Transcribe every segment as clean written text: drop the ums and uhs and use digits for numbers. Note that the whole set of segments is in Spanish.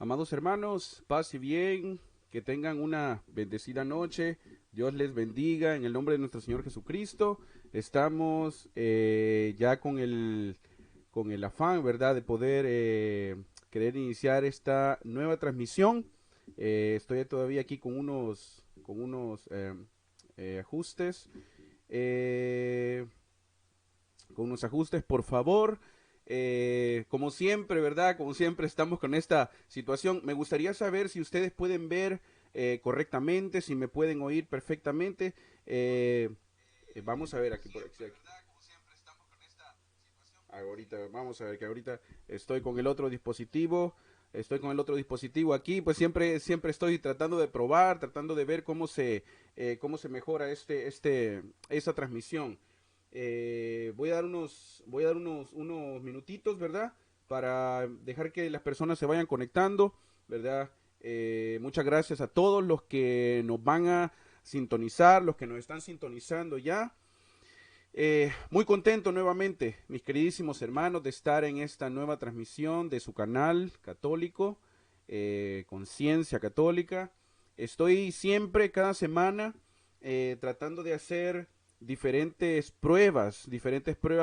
Amados hermanos, paz y bien, que tengan una bendecida noche. Dios les bendiga en el nombre de nuestro Señor Jesucristo. Estamos ya con el afán, ¿verdad?, de poder querer iniciar esta nueva transmisión. Estoy todavía aquí con unos ajustes. Eh, con unos ajustes, por favor. Como siempre, ¿verdad? Como siempre estamos con esta situación. Me gustaría saber si ustedes pueden ver correctamente, si me pueden oír perfectamente. Eh, Vamos a ver aquí por aquí. Ahorita, vamos a ver que ahorita estoy con el otro dispositivo. Estoy con el otro dispositivo aquí, pues siempre estoy tratando de probar, tratando de ver cómo se mejora esta transmisión. Voy a dar unos minutitos, ¿verdad? Para dejar que las personas se vayan conectando, ¿verdad? Muchas gracias a todos los que nos van a sintonizar, los que nos están sintonizando ya. Muy contento nuevamente, mis queridísimos hermanos, de estar en esta nueva transmisión de su canal católico, Conciencia Católica. Estoy siempre, cada semana, tratando de hacer diferentes pruebas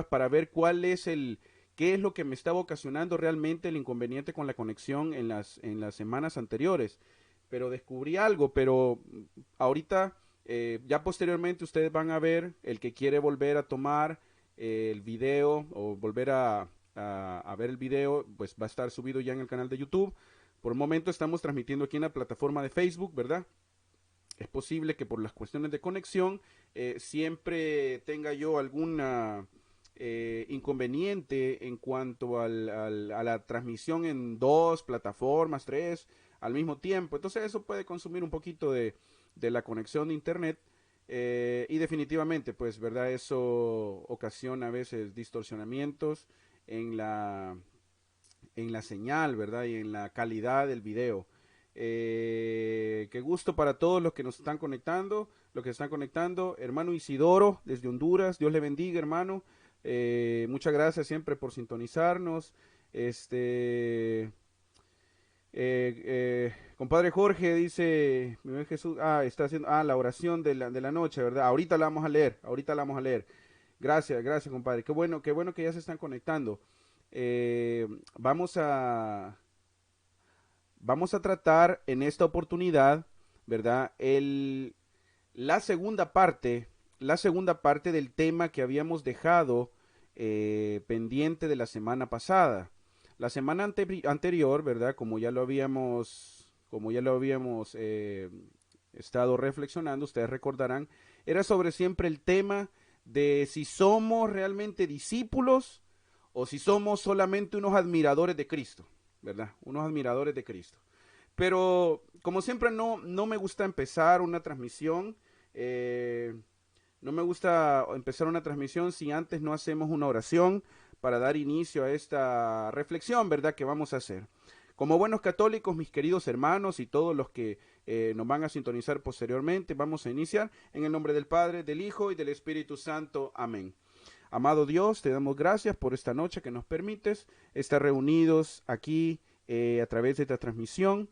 para ver qué es lo que me estaba ocasionando realmente el inconveniente con la conexión en las semanas anteriores. Pero descubrí algo, pero ahorita ya posteriormente ustedes van a ver el que quiere volver a tomar el video o volver a ver el video, pues va a estar subido ya en el canal de YouTube. Por el momento estamos transmitiendo aquí en la plataforma de Facebook, ¿verdad? Es posible que por las cuestiones de conexión siempre tenga yo alguna inconveniente en cuanto a la transmisión en dos plataformas, tres al mismo tiempo. Entonces eso puede consumir un poquito de la conexión de internet y definitivamente, pues, ¿verdad? Eso ocasiona a veces distorsionamientos en en la señal, ¿verdad? Y en la calidad del video. Qué gusto para todos los que nos están conectando, los que están conectando. Hermano Isidoro, desde Honduras, Dios le bendiga, hermano. Muchas gracias siempre por sintonizarnos. Este, Compadre Jorge dice, mi buen Jesús, está haciendo, la oración de la noche, ¿verdad? Ahorita la vamos a leer, ahorita la vamos a leer. Gracias, compadre. Qué bueno que ya se están conectando. Eh, vamos a, Vamos a tratar en esta oportunidad, ¿verdad? La la segunda parte del tema que habíamos dejado pendiente de la semana pasada. La semana anterior, ¿verdad? Como ya lo habíamos estado reflexionando, ustedes recordarán, era sobre siempre el tema de si somos realmente discípulos o si somos solamente unos admiradores de Cristo, ¿verdad? Unos admiradores de Cristo. Pero como siempre no me gusta empezar una transmisión, eh, no me gusta empezar una transmisión si antes no hacemos una oración para dar inicio a esta reflexión, ¿verdad? Que vamos a hacer. Como buenos católicos, mis queridos hermanos y todos los que nos van a sintonizar posteriormente, vamos a iniciar en el nombre del Padre, del Hijo y del Espíritu Santo. Amén. Amado Dios, te damos gracias por esta noche que nos permites estar reunidos aquí a través de esta transmisión.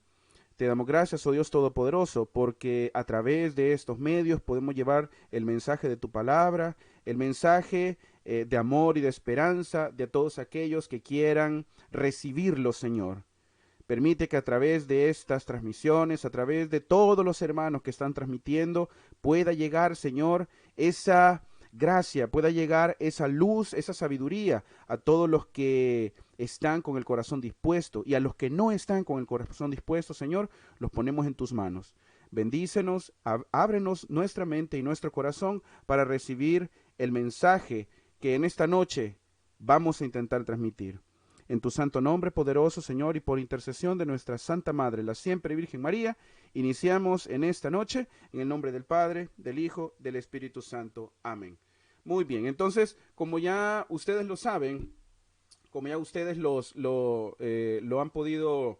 Te damos gracias, oh Dios Todopoderoso, porque a través de estos medios podemos llevar el mensaje de tu palabra, el mensaje de amor y de esperanza de todos aquellos que quieran recibirlo, Señor. Permite que a través de estas transmisiones, a través de todos los hermanos que están transmitiendo, pueda llegar, Señor, esa gracia, pueda llegar esa luz, esa sabiduría a todos los que están con el corazón dispuesto y a los que no están con el corazón dispuesto, Señor, los ponemos en tus manos. Bendícenos, ábrenos nuestra mente y nuestro corazón para recibir el mensaje que en esta noche vamos a intentar transmitir. En tu santo nombre, poderoso Señor, y por intercesión de nuestra Santa Madre, la siempre Virgen María, iniciamos en esta noche, en el nombre del Padre, del Hijo, del Espíritu Santo. Amén. Muy bien, entonces, como ya ustedes lo saben, como ya ustedes lo han podido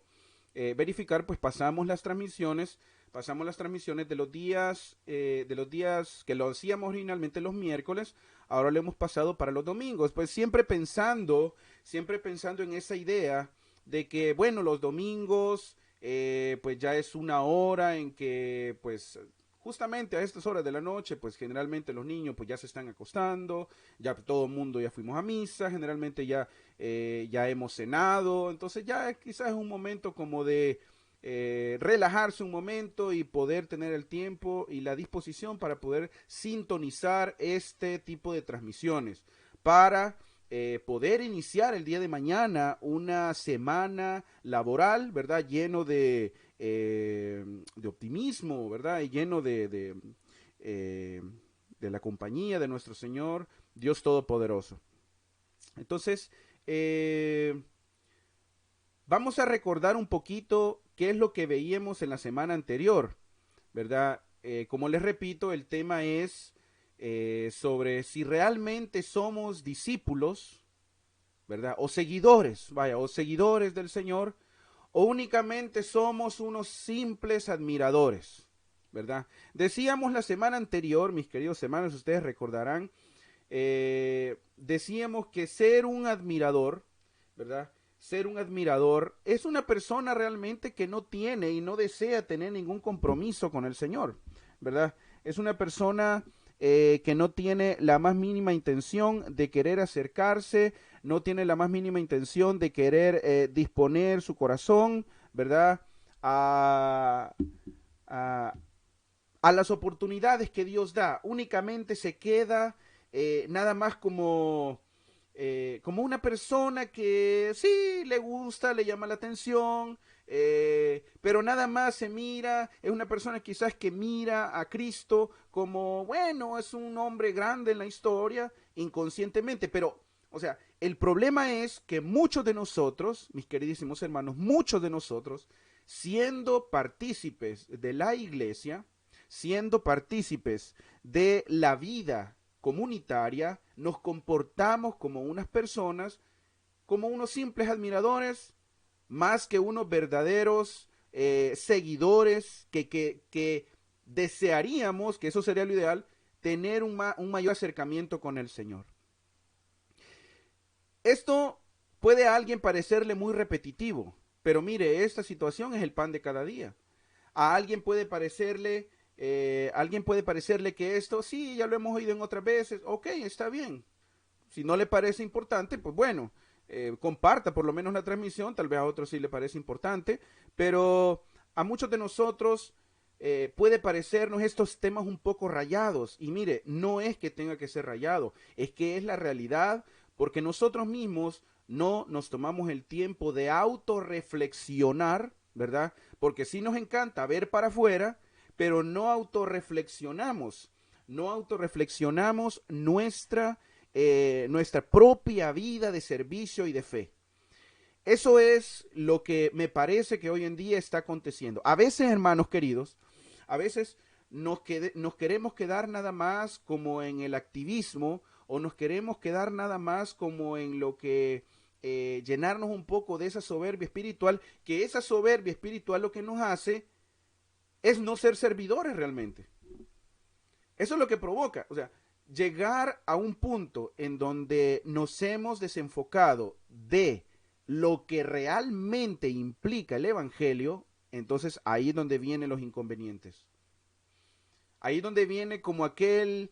verificar, pues pasamos las transmisiones de los días que lo hacíamos originalmente los miércoles, ahora lo hemos pasado para los domingos, pues siempre pensando en esa idea de que, bueno, los domingos, pues ya es una hora en que, pues, justamente a estas horas de la noche, pues generalmente los niños pues ya se están acostando, ya todo el mundo ya fuimos a misa, generalmente ya hemos cenado, entonces ya quizás es un momento como de relajarse un momento y poder tener el tiempo y la disposición para poder sintonizar este tipo de transmisiones, para poder iniciar el día de mañana una semana laboral, ¿verdad? Lleno de optimismo, ¿verdad? Y lleno eh, de la compañía de nuestro Señor, Dios Todopoderoso. Entonces, vamos a recordar un poquito qué es lo que veíamos en la semana anterior, ¿verdad? Como les repito, el tema es sobre si realmente somos discípulos, ¿verdad? O seguidores, vaya, o seguidores del Señor, o únicamente somos unos simples admiradores, ¿verdad? Decíamos la semana anterior, mis queridos hermanos, ustedes recordarán, decíamos que ser un admirador, ¿verdad? Ser un admirador es una persona realmente que no tiene y no desea tener ningún compromiso con el Señor, ¿verdad? Es una persona que no tiene la más mínima intención de querer acercarse, no tiene la más mínima intención de querer disponer su corazón, ¿verdad? A, a, a las oportunidades que Dios da. Únicamente se queda nada más como una persona que sí le gusta, le llama la atención, pero nada más se mira, es una persona quizás que mira a Cristo como, bueno, es un hombre grande en la historia, inconscientemente, pero, o sea, el problema es que muchos de nosotros, mis queridísimos hermanos, muchos de nosotros, siendo partícipes de la iglesia, siendo partícipes de la vida comunitaria, nos comportamos como unas personas, como unos simples admiradores, más que unos verdaderos seguidores que desearíamos, que eso sería lo ideal, tener un mayor acercamiento con el Señor. Esto puede a alguien parecerle muy repetitivo, pero mire, esta situación es el pan de cada día. A alguien puede parecerle que esto, sí, ya lo hemos oído en otras veces, ok, está bien. Si no le parece importante, pues bueno, comparta por lo menos la transmisión, tal vez a otros sí le parece importante, pero a muchos de nosotros puede parecernos estos temas un poco rayados. Y mire, no es que tenga que ser rayado, es que es la realidad, porque nosotros mismos no nos tomamos el tiempo de autorreflexionar, ¿verdad? Porque sí nos encanta ver para afuera, pero no autorreflexionamos, no autorreflexionamos nuestra propia vida de servicio y de fe. Eso es lo que me parece que hoy en día está aconteciendo. A veces, hermanos queridos, a veces nos queremos quedar nada más como en el activismo o nos queremos quedar nada más como en lo que llenarnos un poco de esa soberbia espiritual, que esa soberbia espiritual lo que nos hace es no ser servidores realmente. Eso es lo que provoca, o sea, llegar a un punto en donde nos hemos desenfocado de lo que realmente implica el Evangelio, entonces ahí es donde vienen los inconvenientes. Ahí es donde viene como aquel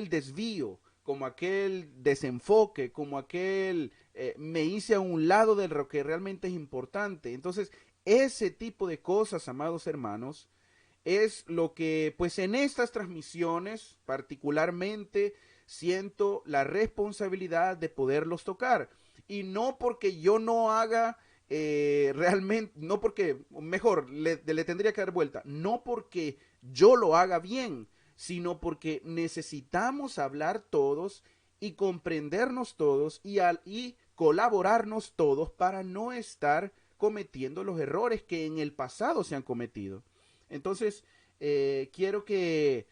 desvío, como aquel desenfoque, como aquel me hice a un lado de lo que realmente es importante. Entonces, ese tipo de cosas, amados hermanos, es lo que, pues en estas transmisiones particularmente siento la responsabilidad de poderlos tocar. Y no porque yo no haga realmente, no porque, mejor, le tendría que dar vuelta, no porque yo lo haga bien, sino porque necesitamos hablar todos y comprendernos todos y colaborarnos todos para no estar cometiendo los errores que en el pasado se han cometido. Entonces, quiero que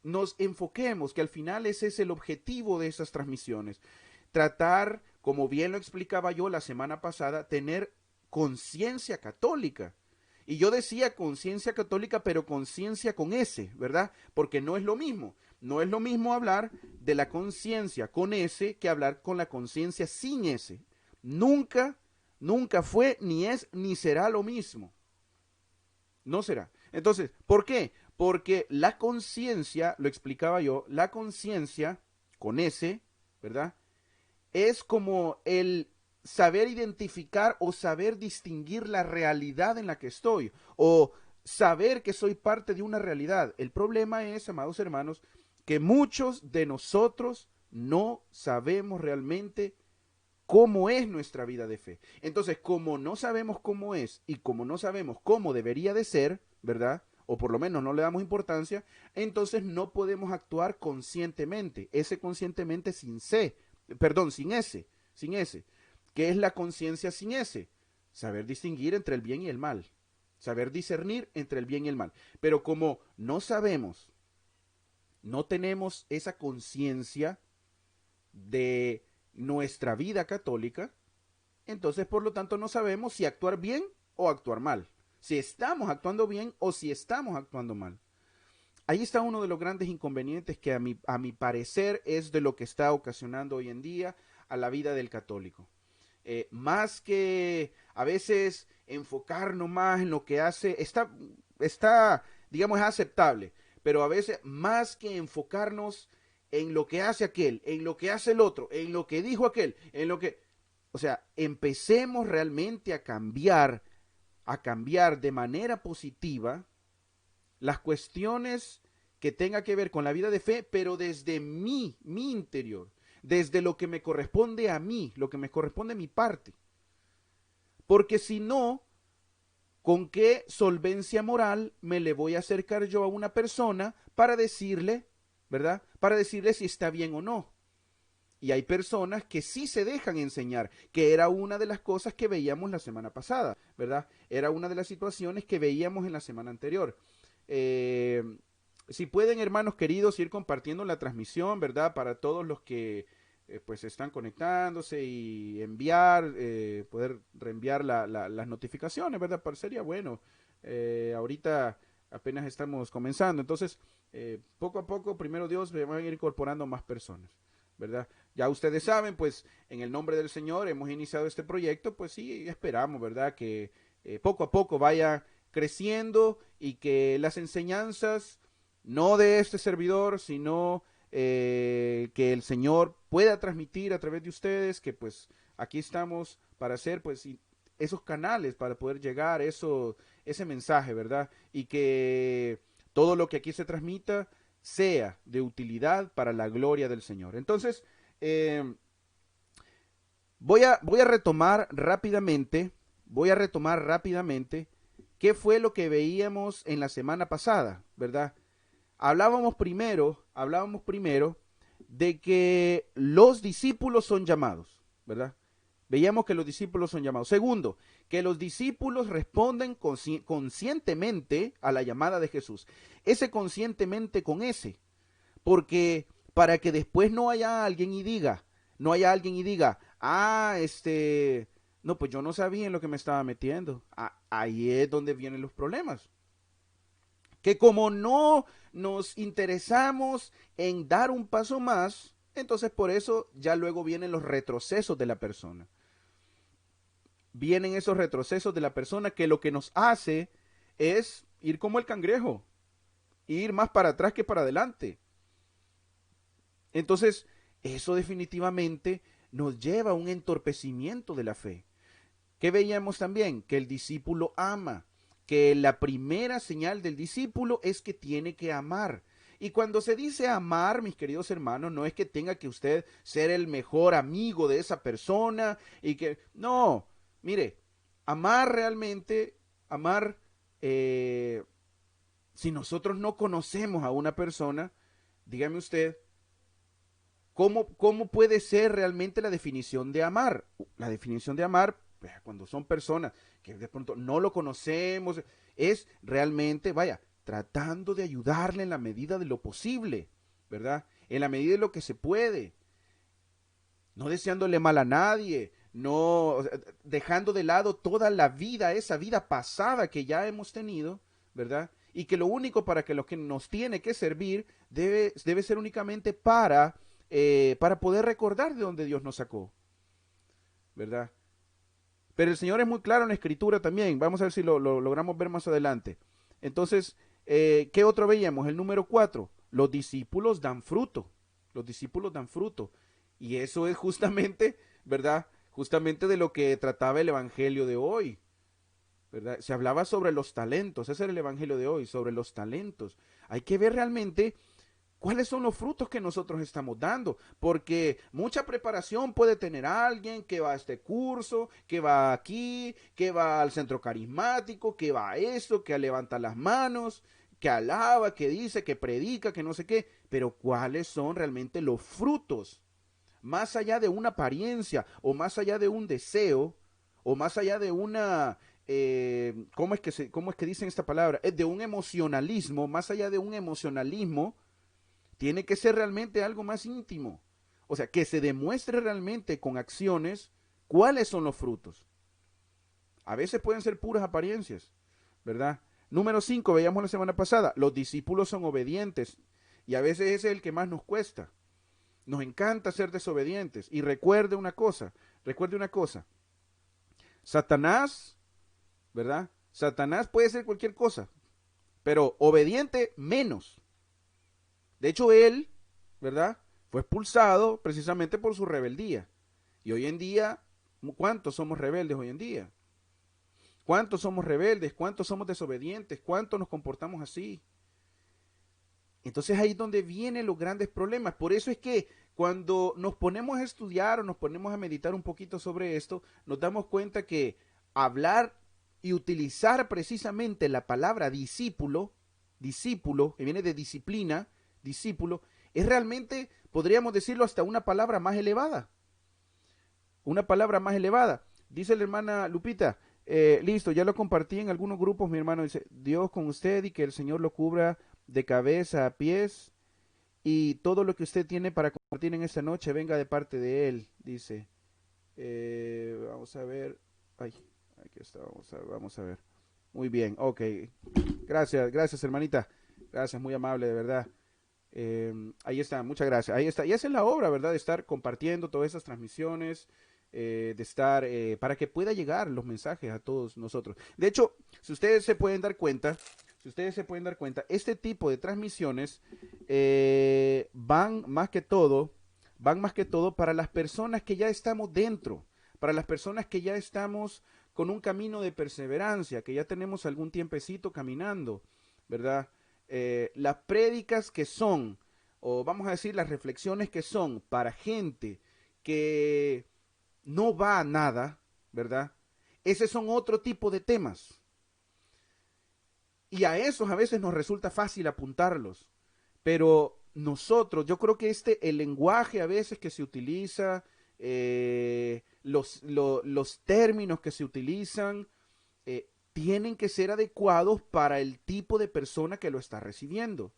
nos enfoquemos, que al final ese es el objetivo de esas transmisiones. Tratar, como bien lo explicaba yo la semana pasada, tener conciencia católica. Y yo decía conciencia católica, pero conciencia con S, ¿verdad? Porque no es lo mismo. No es lo mismo hablar de la conciencia con S que hablar con la conciencia sin S. Nunca, nunca fue, ni es, ni será lo mismo. No será. Entonces, ¿por qué? Porque la conciencia, lo explicaba yo, la conciencia, con S, ¿verdad? Es como el saber identificar o saber distinguir la realidad en la que estoy, o saber que soy parte de una realidad. El problema es, amados hermanos, que muchos de nosotros no sabemos realmente cómo es nuestra vida de fe. Entonces, como no sabemos cómo es y como no sabemos cómo debería de ser, ¿verdad? O por lo menos no le damos importancia, entonces no podemos actuar conscientemente. Ese conscientemente sin C, perdón, sin S. ¿Qué es la conciencia sin S? Saber distinguir entre el bien y el mal. Saber discernir entre el bien y el mal. Pero como no sabemos, no tenemos esa conciencia de nuestra vida católica, entonces por lo tanto no sabemos si actuar bien o actuar mal, si estamos actuando bien o si estamos actuando mal. Ahí está uno de los grandes inconvenientes que a mi parecer es de lo que está ocasionando hoy en día a la vida del católico. Más que a veces enfocarnos más en lo que hace, digamos, es aceptable, pero a veces más que enfocarnos en lo que hace aquel, en lo que hace el otro, en lo que dijo aquel, en lo que, o sea, empecemos realmente a cambiar de manera positiva las cuestiones que tenga que ver con la vida de fe, pero desde mi interior, desde lo que me corresponde a mí, lo que me corresponde a mi parte. Porque si no, ¿con qué solvencia moral me le voy a acercar yo a una persona para decirle, ¿verdad? Para decirle si está bien o no. Y hay personas que sí se dejan enseñar, que era una de las cosas que veíamos la semana pasada, ¿verdad? Era una de las situaciones que veíamos en la semana anterior. Eh, si pueden, hermanos queridos, ir compartiendo la transmisión, ¿verdad? Para todos los que pues están conectándose y enviar, poder reenviar las notificaciones, ¿verdad? Sería bueno. Ahorita apenas estamos comenzando, entonces poco a poco, primero Dios, me van a ir incorporando más personas, ¿verdad? Ya ustedes saben, pues en el nombre del Señor hemos iniciado este proyecto, pues sí, esperamos, ¿verdad? Que poco a poco vaya creciendo y que las enseñanzas, no de este servidor, sino que el Señor pueda transmitir a través de ustedes, que pues aquí estamos para hacer pues esos canales, para poder llegar ese mensaje, ¿verdad? Y que todo lo que aquí se transmita sea de utilidad para la gloria del Señor. Entonces, eh, voy a retomar rápidamente qué fue lo que veíamos en la semana pasada, ¿verdad? Hablábamos primero de que los discípulos son llamados, ¿verdad? Veíamos que los discípulos son llamados. Segundo, que los discípulos responden conscientemente a la llamada de Jesús. Ese conscientemente con ese, porque para que después no haya alguien y diga, no, pues yo no sabía en lo que me estaba metiendo. Ahí es donde vienen los problemas. Que como no nos interesamos en dar un paso más, entonces por eso ya luego vienen los retrocesos de la persona. Vienen esos retrocesos de la persona que lo que nos hace es ir como el cangrejo, ir más para atrás que para adelante. Entonces, eso definitivamente nos lleva a un entorpecimiento de la fe. ¿Qué veíamos también? Que el discípulo ama, que la primera señal del discípulo es que tiene que amar. Y cuando se dice amar, mis queridos hermanos, no es que tenga que usted ser el mejor amigo de esa persona y que, no, mire, amar realmente, amar, si nosotros no conocemos a una persona, dígame usted, ¿cómo puede ser realmente la definición de amar? La definición de amar, cuando son personas que de pronto no lo conocemos, es realmente, vaya, tratando de ayudarle en la medida de lo posible, ¿verdad? En la medida de lo que se puede, no deseándole mal a nadie, no, o sea, dejando de lado toda la vida, esa vida pasada que ya hemos tenido, ¿verdad? Y que lo único para que lo que nos tiene que servir debe ser únicamente para poder recordar de dónde Dios nos sacó. ¿verdad? Pero el Señor es muy claro en la Escritura también. Vamos a ver si lo logramos ver más adelante. Entonces, ¿qué otro veíamos? El número 4. Los discípulos dan fruto. Los discípulos dan fruto. Y eso es justamente, ¿verdad? Justamente de lo que trataba el Evangelio de hoy, ¿verdad? Se hablaba sobre los talentos. Ese era el Evangelio de hoy, sobre los talentos. Hay que ver realmente cuáles son los frutos que nosotros estamos dando, porque mucha preparación puede tener alguien que va a este curso, que va aquí, que va al centro carismático, que va a esto, que levanta las manos, que alaba, que dice, que predica, que no sé qué, pero cuáles son realmente los frutos, más allá de una apariencia o más allá de un deseo o más allá de una cómo es que dicen esta palabra? De un emocionalismo, más allá de un emocionalismo, tiene que ser realmente algo más íntimo. O sea, que se demuestre realmente con acciones cuáles son los frutos. A veces pueden ser puras apariencias, ¿verdad? Número 5, veíamos la semana pasada, los discípulos son obedientes y a veces ese es el que más nos cuesta. Nos encanta ser desobedientes. Y recuerde una cosa, Satanás, ¿verdad? Satanás puede ser cualquier cosa, pero obediente menos. De hecho, él, ¿verdad? Fue expulsado precisamente por su rebeldía. Y hoy en día, ¿cuántos somos rebeldes hoy en día? ¿Cuántos somos rebeldes? ¿Cuántos somos desobedientes? ¿Cuántos nos comportamos así? Entonces ahí es donde vienen los grandes problemas. Por eso es que cuando nos ponemos a estudiar o nos ponemos a meditar un poquito sobre esto, nos damos cuenta que hablar y utilizar precisamente la palabra discípulo, discípulo, que viene de disciplina, discípulo, es realmente, podríamos decirlo, hasta una palabra más elevada. Una palabra más elevada. Dice la hermana Lupita, listo, ya lo compartí en algunos grupos, mi hermano dice, Dios con usted y que el Señor lo cubra de cabeza a pies y todo lo que usted tiene para compartir en esta noche venga de parte de Él, dice. Vamos a ver. Ay, aquí está, vamos a ver. Muy bien, ok. Gracias, gracias hermanita. Gracias, muy amable, de verdad. Ahí está, muchas gracias. Ahí está. Y esa es la obra, ¿verdad? De estar compartiendo todas esas transmisiones, de estar, para que pueda llegar los mensajes a todos nosotros. De hecho, si ustedes se pueden dar cuenta, este tipo de transmisiones van más que todo para las personas que ya estamos dentro, para las personas que ya estamos con un camino de perseverancia, que ya tenemos algún tiempecito caminando, ¿verdad? Las prédicas que son, o vamos a decir las reflexiones que son para gente que no va a nada, ¿verdad? Ese son otro tipo de temas. Y a esos a veces nos resulta fácil apuntarlos. Pero nosotros, yo creo que el lenguaje a veces que se utiliza, los términos que se utilizan, tienen que ser adecuados para el tipo de persona que lo está recibiendo.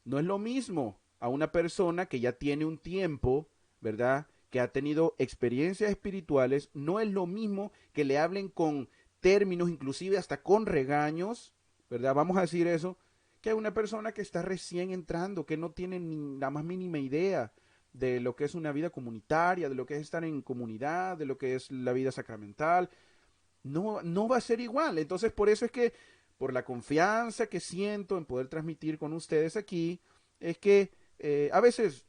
No es lo mismo a una persona que ya tiene un tiempo, ¿verdad? Que ha tenido experiencias espirituales, no es lo mismo que le hablen con términos, inclusive hasta con regaños, ¿verdad? Vamos a decir eso, que a una persona que está recién entrando, que no tiene ni la más mínima idea de lo que es una vida comunitaria, de lo que es estar en comunidad, de lo que es la vida sacramental, no va a ser igual. Entonces, por eso es que, por la confianza que siento en poder transmitir con ustedes aquí, es que a veces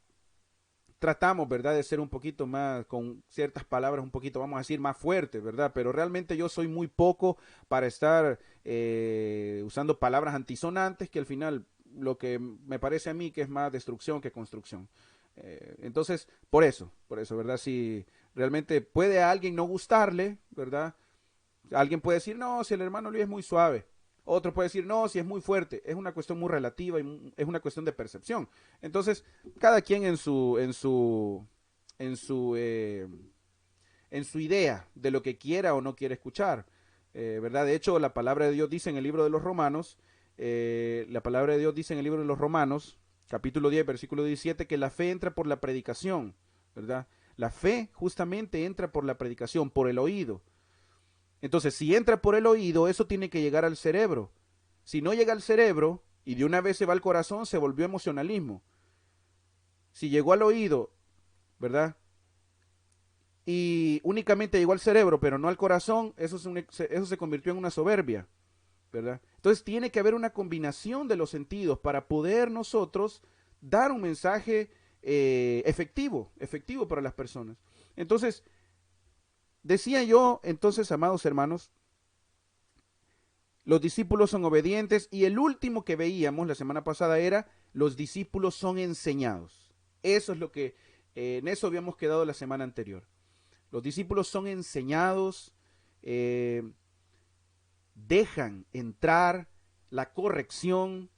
tratamos, ¿verdad?, de ser un poquito más, con ciertas palabras un poquito, vamos a decir, más fuertes, ¿verdad? Pero realmente yo soy muy poco para estar usando palabras antisonantes, que al final lo que me parece a mí que es más destrucción que construcción. Entonces, por eso, ¿verdad? Si realmente puede a alguien no gustarle, ¿verdad? Alguien puede decir, no, si el hermano Luis es muy suave. Otro puede decir, no, si es muy fuerte. Es una cuestión muy relativa y es una cuestión de percepción. Entonces, cada quien en su, eh, en su idea de lo que quiera o no quiere escuchar. ¿Verdad? De hecho, la palabra de Dios dice en el libro de los Romanos, la palabra de Dios dice en el libro de los Romanos, capítulo 10, versículo 17, que la fe entra por la predicación, ¿verdad? La fe justamente entra por la predicación, por el oído. Entonces, si entra por el oído, eso tiene que llegar al cerebro. Si no llega al cerebro y de una vez se va al corazón, se volvió emocionalismo. Si llegó al oído, ¿verdad? y únicamente llegó al cerebro, pero no al corazón, eso se convirtió en una soberbia, ¿verdad? Entonces tiene que haber una combinación de los sentidos para poder nosotros dar un mensaje efectivo para las personas. Entonces, decía yo, entonces, amados hermanos, los discípulos son obedientes y el último que veíamos la semana pasada era los discípulos son enseñados. Eso es lo que, en eso habíamos quedado la semana anterior. Los discípulos son enseñados, eh, dejan entrar la corrección,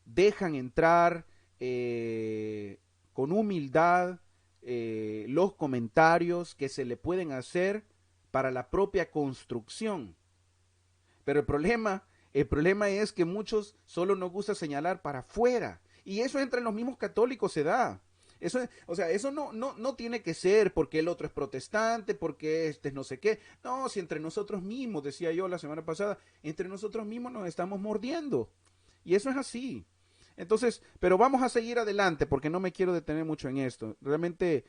dejan entrar con humildad los comentarios que se le pueden hacer para la propia construcción. Pero el problema es que muchos solo nos gusta señalar para afuera. Y eso entre los mismos católicos se da. Eso, o sea, eso no tiene que ser porque el otro es protestante, porque este es no sé qué. No, si entre nosotros mismos, decía yo la semana pasada, entre nosotros mismos nos estamos mordiendo. Y eso es así. Entonces, pero vamos a seguir adelante porque no me quiero detener mucho en esto. Realmente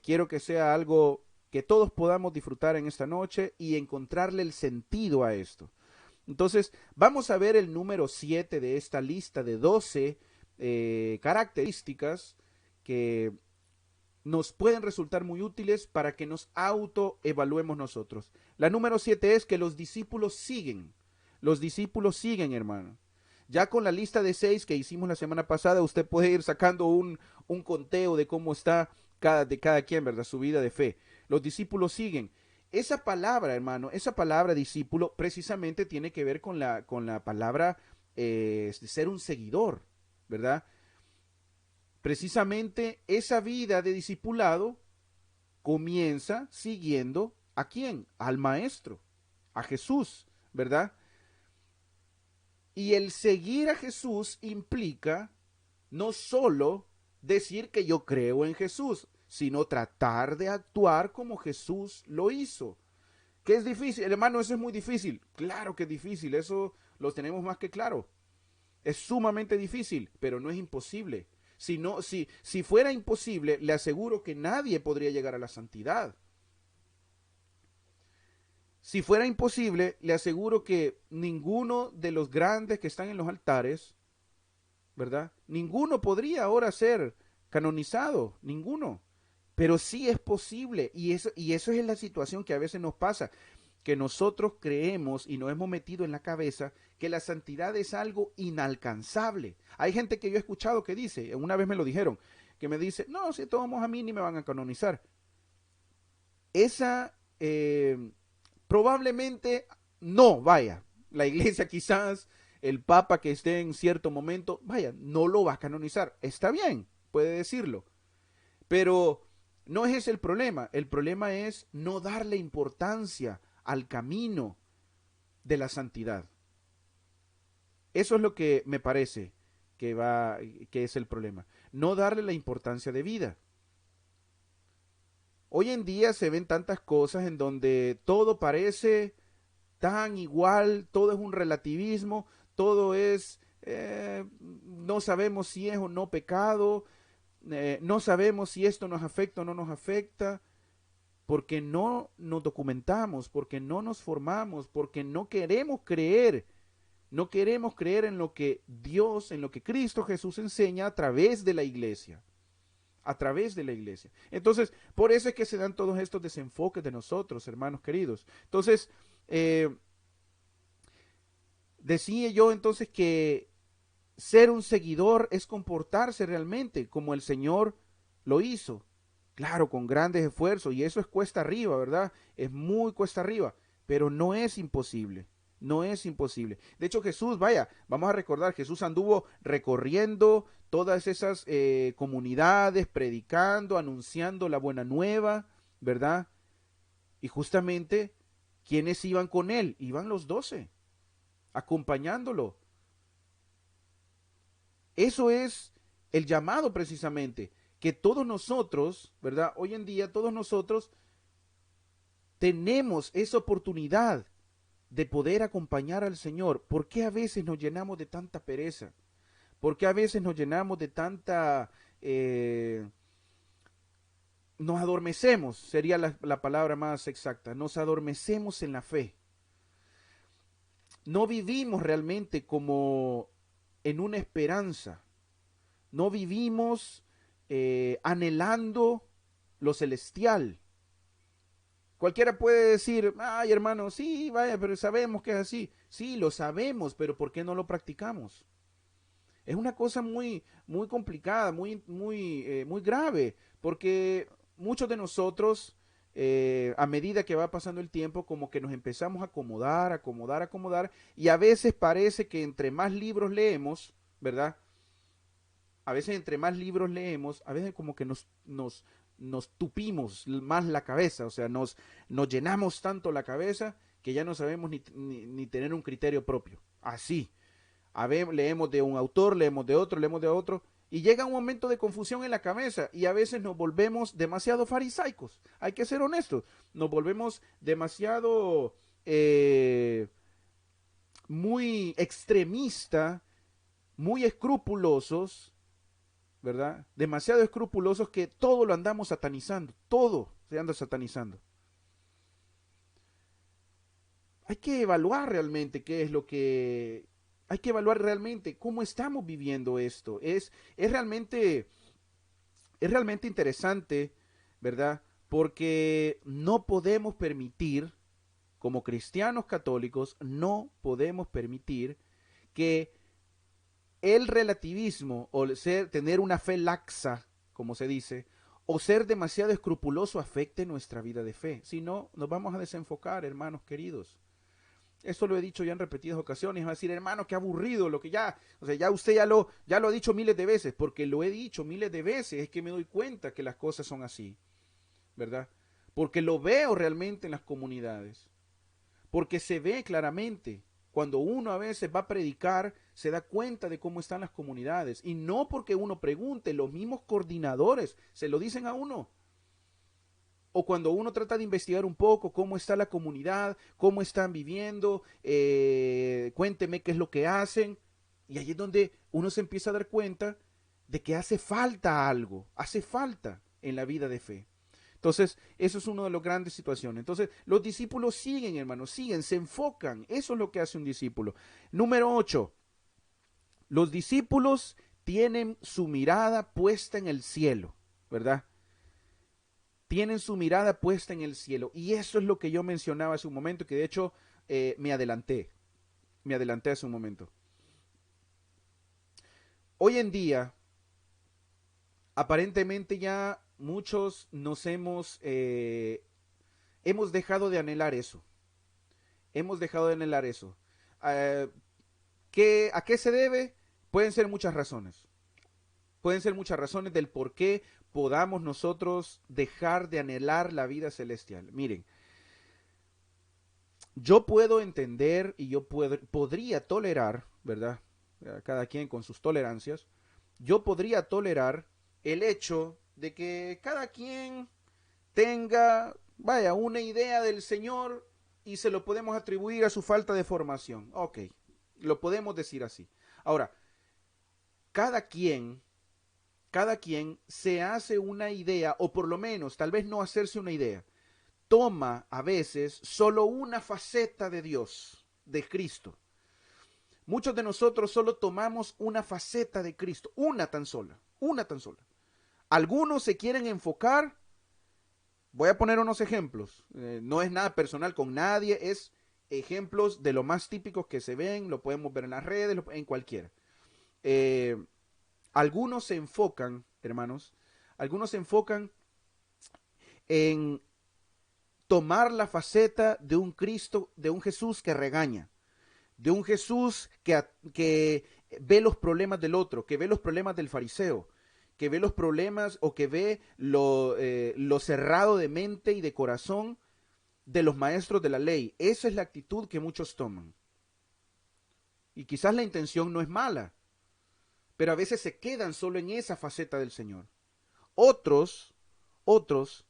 quiero que sea algo que todos podamos disfrutar en esta noche y encontrarle el sentido a esto. Entonces, vamos a ver el número 7 de esta lista de 12 características que nos pueden resultar muy útiles para que nos autoevaluemos nosotros. La número 7 es que los discípulos siguen. Los discípulos siguen, hermano. Ya con la lista de 6 que hicimos la semana pasada, usted puede ir sacando un conteo de cómo está de cada quien, ¿verdad? Su vida de fe. Los discípulos siguen. Esa palabra, hermano, esa palabra discípulo precisamente tiene que ver con la palabra de ser un seguidor, ¿verdad? Precisamente esa vida de discipulado comienza siguiendo ¿a quién? Al maestro, a Jesús, ¿verdad? Y el seguir a Jesús implica no solo decir que yo creo en Jesús, sino tratar de actuar como Jesús lo hizo. ¿Qué es difícil? Hermano, eso es muy difícil. Claro que es difícil, eso lo tenemos más que claro. Es sumamente difícil, pero no es imposible. Si fuera imposible, le aseguro que nadie podría llegar a la santidad. Si fuera imposible, le aseguro que ninguno de los grandes que están en los altares, ¿verdad? Ninguno podría ahora ser canonizado, ninguno. Pero sí es posible y eso es la situación que a veces nos pasa, que nosotros creemos y nos hemos metido en la cabeza que la santidad es algo inalcanzable. Hay gente que yo he escuchado que dice, una vez me lo dijeron, que me dice, no, si tomamos a mí ni me van a canonizar. Esa probablemente no, vaya, la iglesia quizás, el papa que esté en cierto momento, vaya, no lo va a canonizar. Está bien, puede decirlo, pero no es ese el problema es no darle importancia al camino de la santidad. Eso es lo que me parece que es el problema. No darle la importancia de vida. Hoy en día se ven tantas cosas en donde todo parece tan igual, todo es un relativismo, todo es, no sabemos si es o no pecado, no sabemos si esto nos afecta o no nos afecta, porque no nos documentamos, porque no nos formamos, porque no queremos creer en lo que Dios, en lo que Cristo Jesús enseña a través de la iglesia. A través de la iglesia. Entonces, por eso es que se dan todos estos desenfoques de nosotros, hermanos queridos. Entonces, decía yo entonces que ser un seguidor es comportarse realmente como el Señor lo hizo. Claro, con grandes esfuerzos, y eso es cuesta arriba, ¿verdad? Es muy cuesta arriba, pero no es imposible. No es imposible. De hecho, Jesús, vaya, vamos a recordar, Jesús anduvo recorriendo todas esas comunidades, predicando, anunciando la buena nueva, ¿verdad? Y justamente, ¿quiénes iban con él? Iban los 12, acompañándolo. Eso es el llamado precisamente, que todos nosotros, ¿verdad? Hoy en día todos nosotros tenemos esa oportunidad de poder acompañar al Señor. ¿Por qué a veces nos llenamos de tanta pereza? ¿Por qué a veces nos llenamos de tanta nos adormecemos, sería la palabra más exacta, nos adormecemos en la fe. No vivimos realmente como en una esperanza, no vivimos anhelando lo celestial. Cualquiera puede decir, ay hermano, sí, vaya, pero sabemos que es así. Sí, lo sabemos, pero ¿por qué no lo practicamos? Es una cosa muy complicada, muy grave, porque muchos de nosotros, a medida que va pasando el tiempo, como que nos empezamos a acomodar, y a veces parece que entre más libros leemos, ¿verdad? A veces entre más libros leemos, a veces como que nos tupimos más la cabeza, o sea, nos llenamos tanto la cabeza que ya no sabemos ni tener un criterio propio. Así. Leemos de un autor, leemos de otro, y llega un momento de confusión en la cabeza y a veces nos volvemos demasiado farisaicos. Hay que ser honestos, nos volvemos demasiado muy extremista, muy escrupulosos, ¿verdad? Demasiado escrupulosos que todo lo andamos satanizando, todo se anda satanizando. Hay que evaluar realmente qué es lo que... Hay que evaluar realmente cómo estamos viviendo esto. Es realmente interesante, ¿verdad? Porque no podemos permitir, como cristianos católicos, no podemos permitir que el relativismo o tener una fe laxa, como se dice, o ser demasiado escrupuloso afecte nuestra vida de fe. Si no, nos vamos a desenfocar, hermanos queridos. Esto lo he dicho ya en repetidas ocasiones. Va a decir, hermano, qué aburrido lo que ya, o sea, ya usted ya lo ha dicho miles de veces, porque lo he dicho miles de veces, es que me doy cuenta que las cosas son así, ¿verdad? Porque lo veo realmente en las comunidades, porque se ve claramente. Cuando uno a veces va a predicar, se da cuenta de cómo están las comunidades. Y no porque uno pregunte, los mismos coordinadores se lo dicen a uno. O cuando uno trata de investigar un poco cómo está la comunidad, cómo están viviendo, cuénteme qué es lo que hacen. Y ahí es donde uno se empieza a dar cuenta de que hace falta algo, hace falta en la vida de fe. Entonces, eso es una de las grandes situaciones. Entonces, los discípulos siguen, hermanos, siguen, se enfocan. Eso es lo que hace un discípulo. Número 8. Los discípulos tienen su mirada puesta en el cielo, ¿verdad? Tienen su mirada puesta en el cielo. Y eso es lo que yo mencionaba hace un momento, que de hecho me adelanté hace un momento. Hoy en día, aparentemente ya muchos hemos dejado de anhelar eso. Hemos dejado de anhelar eso. Eh, ¿A qué se debe? Pueden ser muchas razones. Pueden ser muchas razones del por qué podamos nosotros dejar de anhelar la vida celestial. Miren, yo puedo entender y podría tolerar, ¿verdad? Cada quien con sus tolerancias. Yo podría tolerar el hecho de que cada quien tenga, vaya, una idea del Señor y se lo podemos atribuir a su falta de formación. Ok, lo podemos decir así. Ahora, cada quien, cada quien se hace una idea, o por lo menos, tal vez no hacerse una idea, toma a veces solo una faceta de Dios, de Cristo. Muchos de nosotros solo tomamos una faceta de Cristo, una tan sola, una tan sola. Algunos se quieren enfocar, voy a poner unos ejemplos, no es nada personal con nadie, es ejemplos de lo más típicos que se ven, lo podemos ver en las redes, en cualquiera. Eh, algunos se enfocan, hermanos, algunos se enfocan en tomar la faceta de un Cristo, de un Jesús que regaña, de un Jesús que ve los problemas del otro, que ve los problemas del fariseo, que ve los problemas o que ve lo cerrado de mente y de corazón de los maestros de la ley. Esa es la actitud que muchos toman. Y quizás la intención no es mala, pero a veces se quedan solo en esa faceta del Señor. Otros, otros,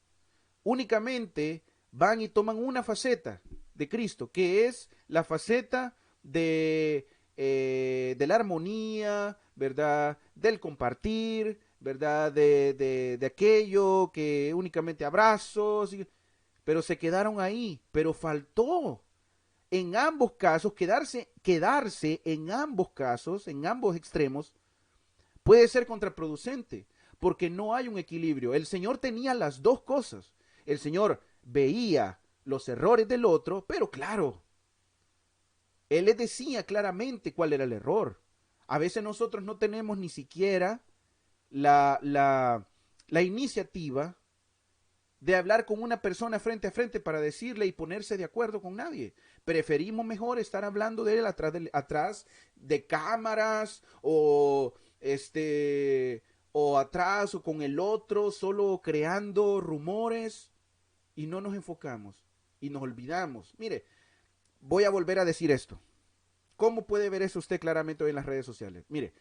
únicamente van y toman una faceta de Cristo, que es la faceta de la armonía, ¿verdad? Del compartir, ¿verdad? De aquello, que únicamente abrazos, pero se quedaron ahí, pero faltó. En ambos casos, quedarse en ambos casos, en ambos extremos, puede ser contraproducente, porque no hay un equilibrio. El Señor tenía las dos cosas. El Señor veía los errores del otro, pero claro, Él les decía claramente cuál era el error. A veces nosotros no tenemos ni siquiera la iniciativa de hablar con una persona frente a frente para decirle y ponerse de acuerdo con nadie. Preferimos mejor estar hablando de él atrás de cámaras o atrás o con el otro, solo creando rumores y no nos enfocamos y nos olvidamos. Mire, voy a volver a decir esto. ¿Cómo puede ver eso usted claramente hoy en las redes sociales? Mire,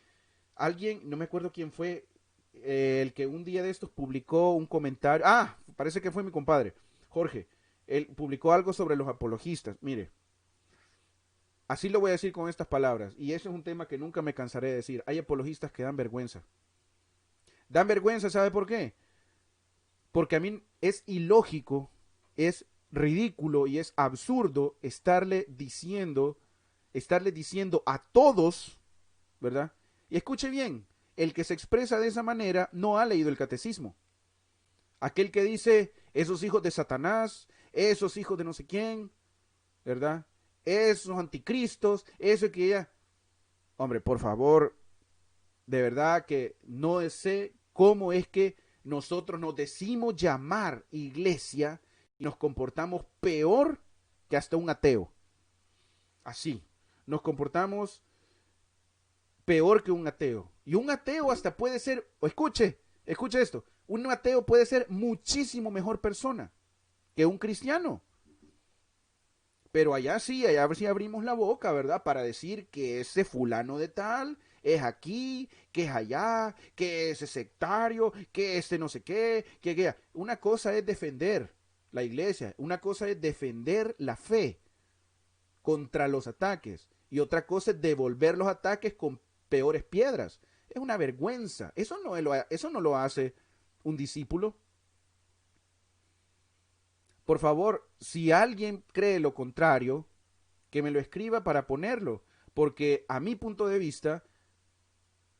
alguien, no me acuerdo quién fue, el que un día de estos publicó un comentario. Ah, parece que fue mi compadre, Jorge. Él publicó algo sobre los apologistas. Mire, así lo voy a decir con estas palabras. Y eso es un tema que nunca me cansaré de decir. Hay apologistas que dan vergüenza. Dan vergüenza, ¿sabe por qué? Porque a mí es ilógico, es ridículo y es absurdo estarle diciendo a todos, ¿verdad? Y escuche bien, el que se expresa de esa manera no ha leído el catecismo. Aquel que dice, esos hijos de Satanás, esos hijos de no sé quién, ¿verdad? Esos anticristos, eso que ya... Hombre, por favor, de verdad que no sé cómo es que nosotros nos decimos llamar iglesia y nos comportamos peor que hasta un ateo. Así, nos comportamos peor que un ateo. Y un ateo hasta puede ser, o escuche esto, un ateo puede ser muchísimo mejor persona que un cristiano. Pero allá sí abrimos la boca, ¿verdad? Para decir que ese fulano de tal es aquí, que es allá, que ese sectario, que ese no sé qué, que. Una cosa es defender la iglesia, una cosa es defender la fe contra los ataques y otra cosa es devolver los ataques con peores piedras. Es una vergüenza. Eso no lo hace un discípulo. Por favor, si alguien cree lo contrario, que me lo escriba para ponerlo, porque a mi punto de vista,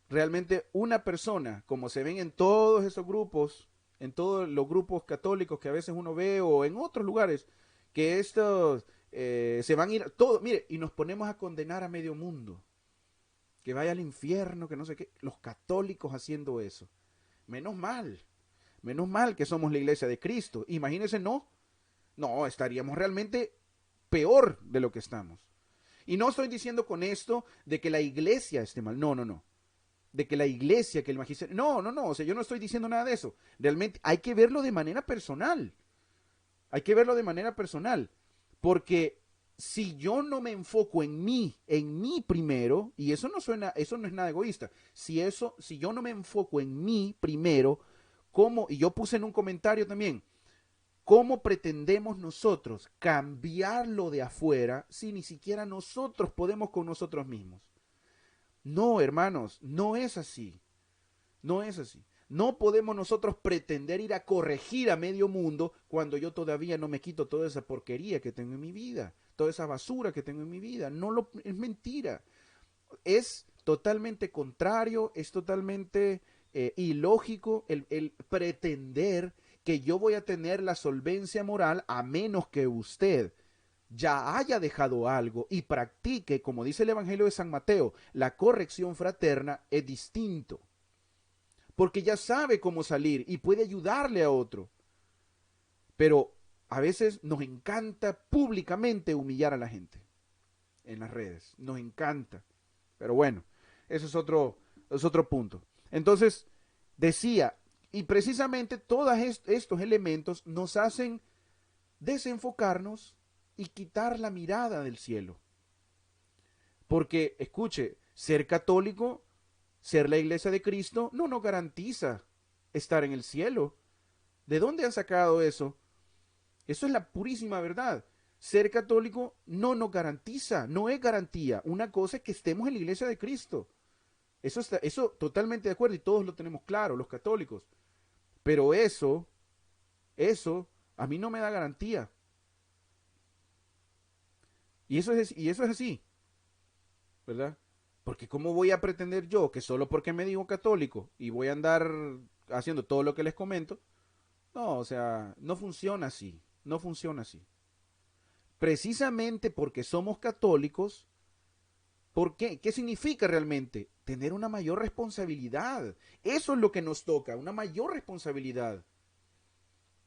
realmente una persona, como se ven en todos esos grupos, en todos los grupos católicos que a veces uno ve o en otros lugares, que estos se van a ir, todo, mire, y nos ponemos a condenar a medio mundo, que vaya al infierno, que no sé qué, los católicos haciendo eso. Menos mal que somos la iglesia de Cristo. Imagínense, no, estaríamos realmente peor de lo que estamos. Y no estoy diciendo con esto de que la iglesia esté mal, no. De que la iglesia, que el magisterio, no, o sea, yo no estoy diciendo nada de eso. Realmente hay que verlo de manera personal. Hay que verlo de manera personal. Porque si yo no me enfoco en mí primero, y eso no es nada egoísta. Si yo no me enfoco en mí primero, y yo puse en un comentario también, ¿cómo pretendemos nosotros cambiar lo de afuera si ni siquiera nosotros podemos con nosotros mismos? No, hermanos, no es así. No es así. No podemos nosotros pretender ir a corregir a medio mundo cuando yo todavía no me quito toda esa porquería que tengo en mi vida, toda esa basura que tengo en mi vida. Es mentira. Es totalmente contrario, es totalmente ilógico el pretender que yo voy a tener la solvencia moral a menos que usted ya haya dejado algo y practique, como dice el Evangelio de San Mateo, la corrección fraterna es distinto. Porque ya sabe cómo salir y puede ayudarle a otro. Pero a veces nos encanta públicamente humillar a la gente en las redes. Nos encanta. Pero bueno, eso es otro punto. Entonces, decía, y precisamente todos estos elementos nos hacen desenfocarnos y quitar la mirada del cielo. Porque, escuche, ser católico, ser la iglesia de Cristo, no nos garantiza estar en el cielo. ¿De dónde han sacado eso? Eso es la purísima verdad. Ser católico no nos garantiza, no es garantía. Una cosa es que estemos en la iglesia de Cristo. Eso totalmente de acuerdo y todos lo tenemos claro, los católicos. Pero eso a mí no me da garantía. Y eso es así, ¿verdad? Porque ¿cómo voy a pretender yo que solo porque me digo católico y voy a andar haciendo todo lo que les comento? No, o sea, no funciona así, no funciona así. Precisamente porque somos católicos, ¿por qué? ¿Qué significa realmente? Tener una mayor responsabilidad. Eso es lo que nos toca, una mayor responsabilidad.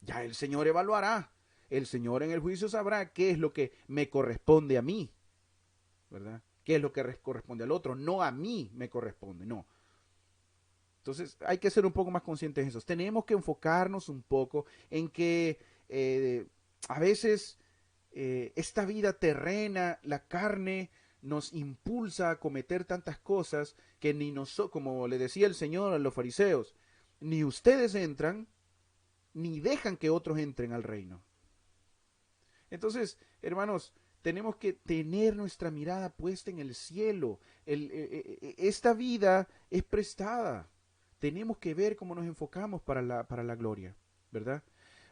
Ya el Señor evaluará. El Señor en el juicio sabrá qué es lo que me corresponde a mí, ¿verdad? ¿Qué es lo que corresponde al otro? No a mí me corresponde, no. Entonces hay que ser un poco más conscientes de eso. Tenemos que enfocarnos un poco en que a veces esta vida terrena, la carne, nos impulsa a cometer tantas cosas que ni nosotros, como le decía el Señor a los fariseos, ni ustedes entran, ni dejan que otros entren al reino. Entonces, hermanos, tenemos que tener nuestra mirada puesta en el cielo. Esta vida es prestada. Tenemos que ver cómo nos enfocamos para la gloria, ¿verdad?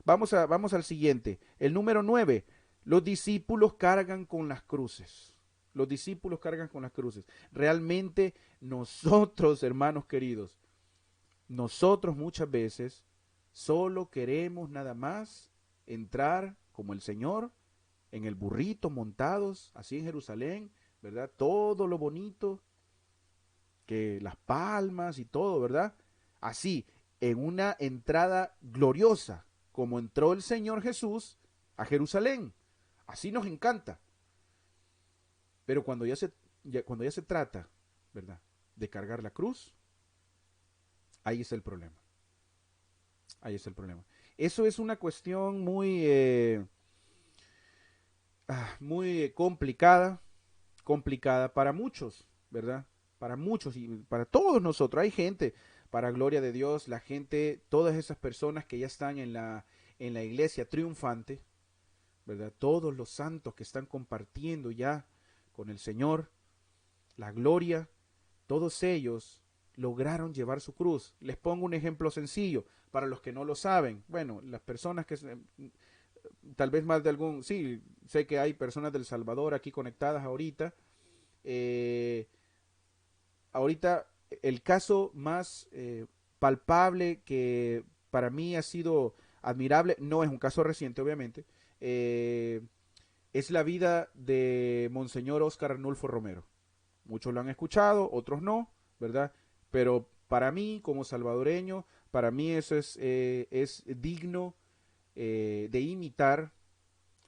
Vamos al siguiente. El número 9. Los discípulos cargan con las cruces. Los discípulos cargan con las cruces. Realmente nosotros, hermanos queridos, nosotros muchas veces solo queremos nada más entrar como el Señor en el burrito montados, así en Jerusalén, ¿verdad? Todo lo bonito, que las palmas y todo, ¿verdad? Así, en una entrada gloriosa, como entró el Señor Jesús a Jerusalén. Así nos encanta. Pero cuando ya se trata, ¿verdad? De cargar la cruz, ahí es el problema. Ahí es el problema. Eso es una cuestión muy complicada para muchos, ¿verdad? Para muchos y para todos nosotros. Hay gente, para gloria de Dios, la gente, todas esas personas que ya están en la iglesia triunfante, ¿verdad? Todos los santos que están compartiendo ya con el Señor la gloria, todos ellos lograron llevar su cruz. Les pongo un ejemplo sencillo para los que no lo saben. Bueno, las personas que tal vez más de algún, sí, sé que hay personas del Salvador aquí conectadas ahorita. Eh, ahorita el caso más palpable que para mí ha sido admirable, no es un caso reciente obviamente, eh, es la vida de Monseñor Óscar Arnulfo Romero. Muchos lo han escuchado, otros no, ¿verdad? Pero para mí, como salvadoreño, para mí eso es digno de imitar,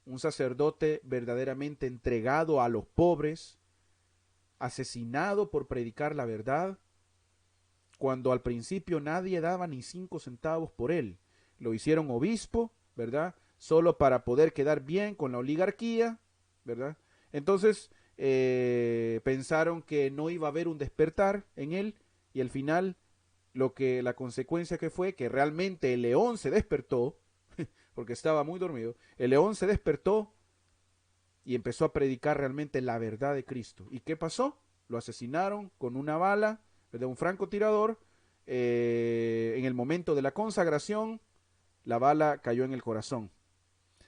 un sacerdote verdaderamente entregado a los pobres, asesinado por predicar la verdad, cuando al principio nadie daba ni 5 centavos por él. Lo hicieron obispo, ¿verdad? Solo para poder quedar bien con la oligarquía, ¿verdad? Entonces pensaron que no iba a haber un despertar en él y al final la consecuencia que fue que realmente el león se despertó, porque estaba muy dormido, el león se despertó y empezó a predicar realmente la verdad de Cristo. ¿Y qué pasó? Lo asesinaron con una bala de un francotirador. En el momento de la consagración, la bala cayó en el corazón.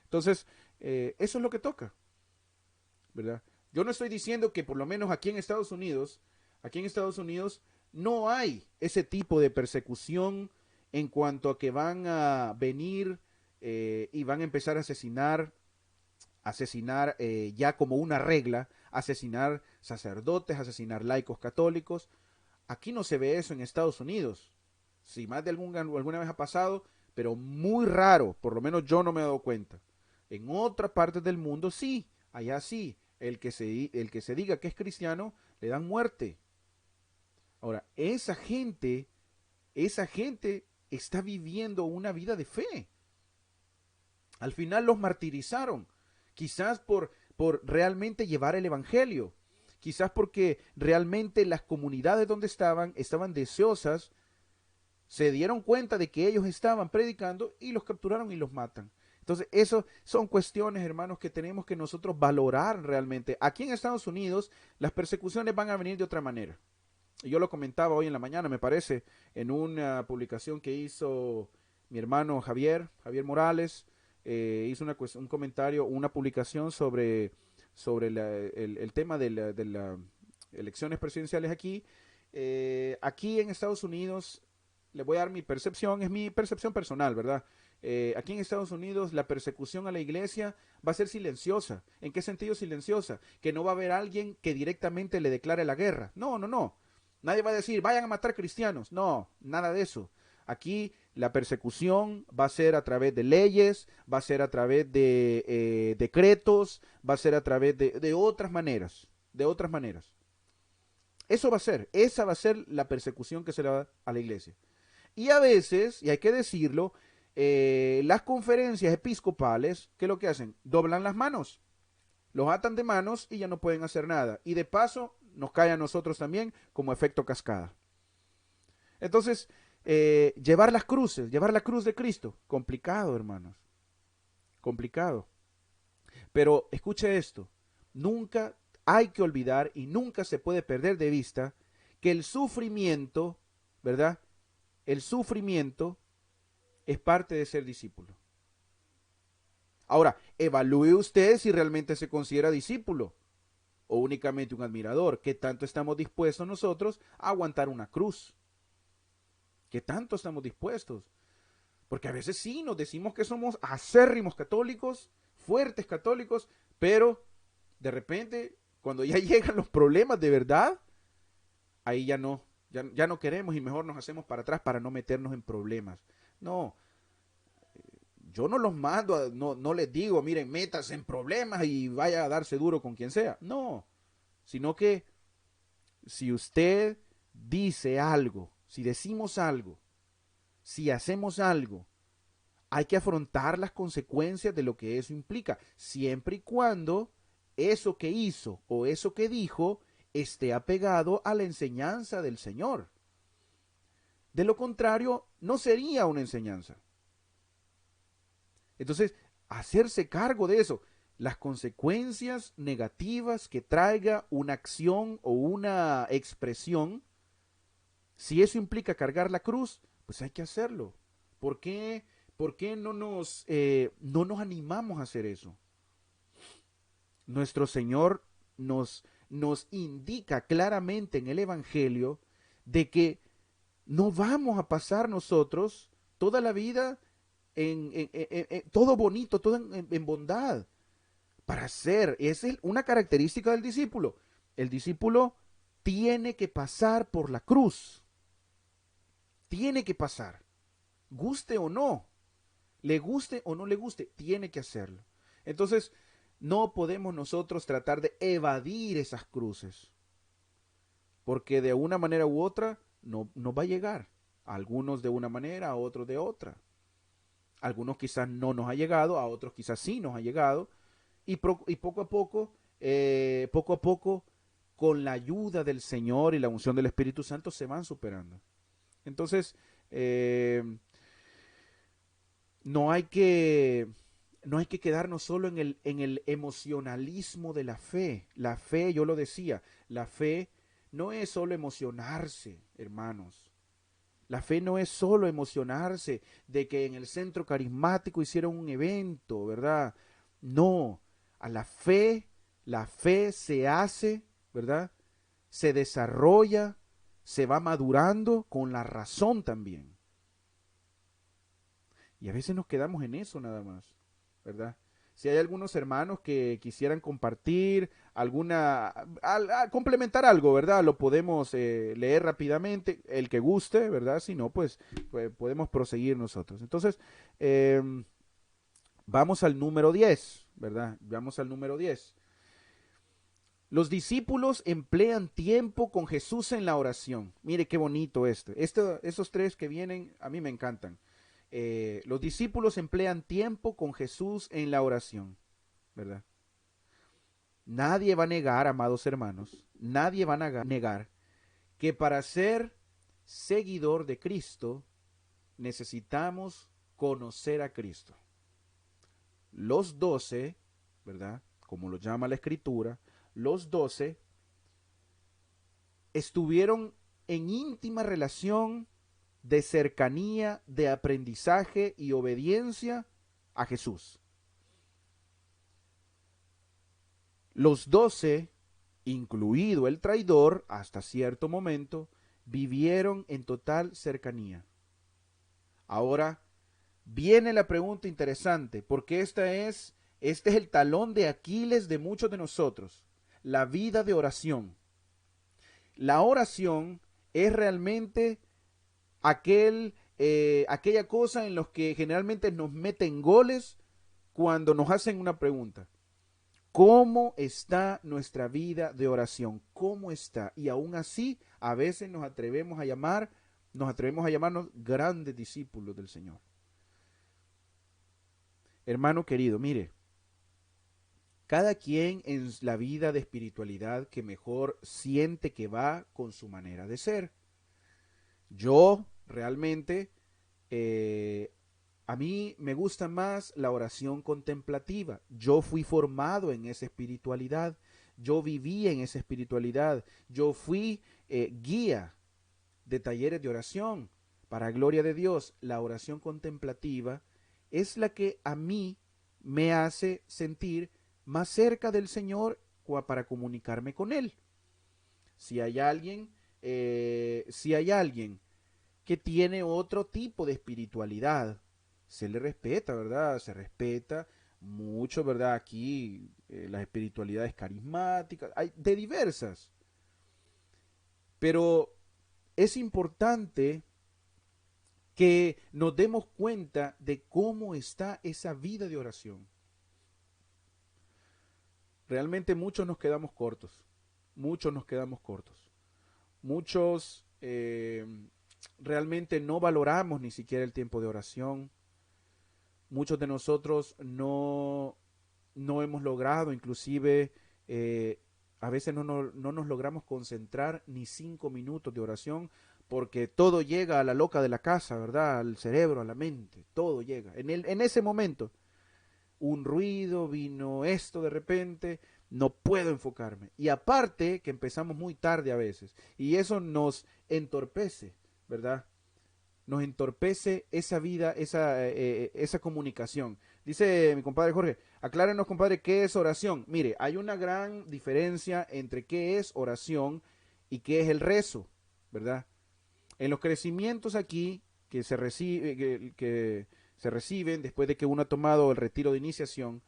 Entonces, eso es lo que toca, ¿verdad? Yo no estoy diciendo que por lo menos aquí en Estados Unidos no hay ese tipo de persecución en cuanto a que van a venir y van a empezar a asesinar ya como una regla, asesinar sacerdotes, asesinar laicos católicos. Aquí no se ve eso en Estados Unidos. Si más de alguna vez ha pasado, pero muy raro, por lo menos yo no me he dado cuenta. En otras partes del mundo sí, allá sí, el que se diga que es cristiano, le dan muerte. Ahora, esa gente está viviendo una vida de fe. Al final los martirizaron, quizás por realmente llevar el Evangelio, quizás porque realmente las comunidades donde estaban deseosas, se dieron cuenta de que ellos estaban predicando y los capturaron y los matan. Entonces, eso son cuestiones, hermanos, que tenemos que nosotros valorar realmente. Aquí en Estados Unidos, las persecuciones van a venir de otra manera. yo lo comentaba hoy en la mañana, me parece, en una publicación que hizo mi hermano Javier Morales, hizo un comentario, una publicación sobre el tema de las elecciones presidenciales aquí. Aquí en Estados Unidos, le voy a dar mi percepción, es mi percepción personal, ¿verdad? Aquí en Estados Unidos la persecución a la iglesia va a ser silenciosa. ¿En qué sentido silenciosa? Que no va a haber alguien que directamente le declare la guerra. No, no, no. Nadie va a decir, vayan a matar cristianos. No, nada de eso. Aquí la persecución va a ser a través de leyes, va a ser a través de decretos, va a ser a través de otras maneras, de otras maneras. Eso va a ser, esa va a ser la persecución que se le va a la iglesia. Y a veces, y hay que decirlo, las conferencias episcopales, ¿qué es lo que hacen? Doblan las manos, los atan de manos y ya no pueden hacer nada. Y de paso, nos cae a nosotros también como efecto cascada. Entonces, llevar las cruces, llevar la cruz de Cristo, complicado, hermanos, complicado. Pero escuche esto, nunca hay que olvidar y nunca se puede perder de vista que el sufrimiento, ¿verdad? El sufrimiento es parte de ser discípulo. Ahora, evalúe usted si realmente se considera discípulo o únicamente un admirador. ¿Qué tanto estamos dispuestos nosotros a aguantar una cruz? ¿Qué tanto estamos dispuestos? Porque a veces sí nos decimos que somos acérrimos católicos, fuertes católicos, pero de repente, cuando ya llegan los problemas de verdad, ahí ya no queremos y mejor nos hacemos para atrás para no meternos en problemas. No, yo no los mando, no les digo, miren, métase en problemas y vaya a darse duro con quien sea. No, sino que si usted dice algo, si decimos algo, si hacemos algo, hay que afrontar las consecuencias de lo que eso implica, siempre y cuando eso que hizo o eso que dijo esté apegado a la enseñanza del Señor. De lo contrario, no sería una enseñanza. Entonces, hacerse cargo de eso, las consecuencias negativas que traiga una acción o una expresión, si eso implica cargar la cruz, pues hay que hacerlo. ¿Por qué, por qué no nos animamos a hacer eso? Nuestro Señor nos indica claramente en el Evangelio de que no vamos a pasar nosotros toda la vida todo bonito, todo en bondad. Para ser, esa es una característica del discípulo. El discípulo tiene que pasar por la cruz. Tiene que pasar. Guste o no. Le guste o no le guste, tiene que hacerlo. Entonces, no podemos nosotros tratar de evadir esas cruces. Porque de una manera u otra no va a llegar. A algunos de una manera, a otros de otra. A algunos quizás no nos ha llegado, a otros quizás sí nos ha llegado. Y poco a poco, con la ayuda del Señor y la unción del Espíritu Santo, se van superando. Entonces, no hay que, no hay que quedarnos solo en el emocionalismo de la fe. La fe, yo lo decía, la fe no es solo emocionarse, hermanos. La fe no es solo emocionarse de que en el centro carismático hicieron un evento, ¿verdad? No, a la fe se hace, ¿verdad? Se desarrolla, se va madurando con la razón también. Y a veces nos quedamos en eso nada más, ¿verdad? Si hay algunos hermanos que quisieran compartir complementar algo, ¿verdad? Lo podemos leer rápidamente, el que guste, ¿verdad? Si no, pues podemos proseguir nosotros. Entonces, eh, vamos al número 10, ¿verdad? Vamos al número 10. Los discípulos emplean tiempo con Jesús en la oración. Mire qué bonito esos tres que vienen, a mí me encantan. Los discípulos emplean tiempo con Jesús en la oración, ¿verdad? Nadie va a negar, amados hermanos, nadie va a negar que para ser seguidor de Cristo necesitamos conocer a Cristo. Los 12, ¿verdad? Como lo llama la Escritura, los 12 estuvieron en íntima relación de cercanía, de aprendizaje y obediencia a Jesús. Los 12, incluido el traidor, hasta cierto momento, vivieron en total cercanía. Ahora viene la pregunta interesante, porque este es el talón de Aquiles de muchos de nosotros, la vida de oración. La oración es realmente aquella cosa en los que generalmente nos meten goles cuando nos hacen una pregunta. ¿Cómo está nuestra vida de oración? ¿Cómo está? Y aún así, a veces nos atrevemos a llamarnos grandes discípulos del Señor. Hermano querido, mire, cada quien en la vida de espiritualidad que mejor siente que va con su manera de ser. Yo realmente, a mí me gusta más la oración contemplativa. Yo fui formado en esa espiritualidad. Yo viví en esa espiritualidad. Yo fui guía de talleres de oración. Para gloria de Dios, la oración contemplativa es la que a mí me hace sentir más cerca del Señor para comunicarme con Él. Si hay alguien, si hay alguien que tiene otro tipo de espiritualidad, se le respeta, ¿verdad? Se respeta mucho, ¿verdad? Aquí las espiritualidades carismáticas, hay de diversas, pero es importante que nos demos cuenta de cómo está esa vida de oración. Realmente muchos nos quedamos cortos, muchos nos quedamos cortos, muchos realmente no valoramos ni siquiera el tiempo de oración. Muchos de nosotros no hemos logrado, inclusive a veces no nos logramos concentrar ni 5 minutos de oración porque todo llega a la loca de la casa, ¿verdad? Al cerebro, a la mente, todo llega. En ese momento, un ruido, vino esto de repente, no puedo enfocarme. Y aparte que empezamos muy tarde a veces, y eso nos entorpece, ¿verdad? Nos entorpece esa vida, esa comunicación. Dice mi compadre Jorge, aclárenos, compadre, ¿qué es oración? Mire, hay una gran diferencia entre qué es oración y qué es el rezo, ¿verdad? En los crecimientos aquí que se reciben después de que uno ha tomado el retiro de iniciación,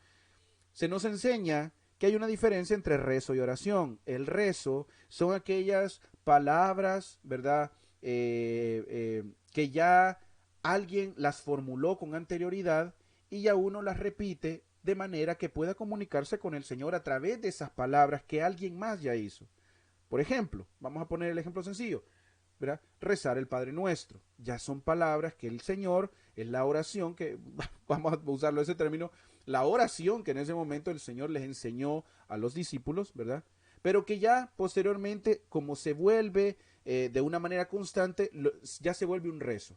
se nos enseña que hay una diferencia entre rezo y oración. El rezo son aquellas palabras, ¿verdad? Que ya alguien las formuló con anterioridad y ya uno las repite de manera que pueda comunicarse con el Señor a través de esas palabras que alguien más ya hizo. Por ejemplo, vamos a poner el ejemplo sencillo, ¿verdad? Rezar el Padre Nuestro. Ya son palabras que el Señor, es la oración que, vamos a usarlo ese término, la oración que en ese momento el Señor les enseñó a los discípulos, ¿verdad? Pero que ya posteriormente, como se vuelve de una manera constante, ya se vuelve un rezo.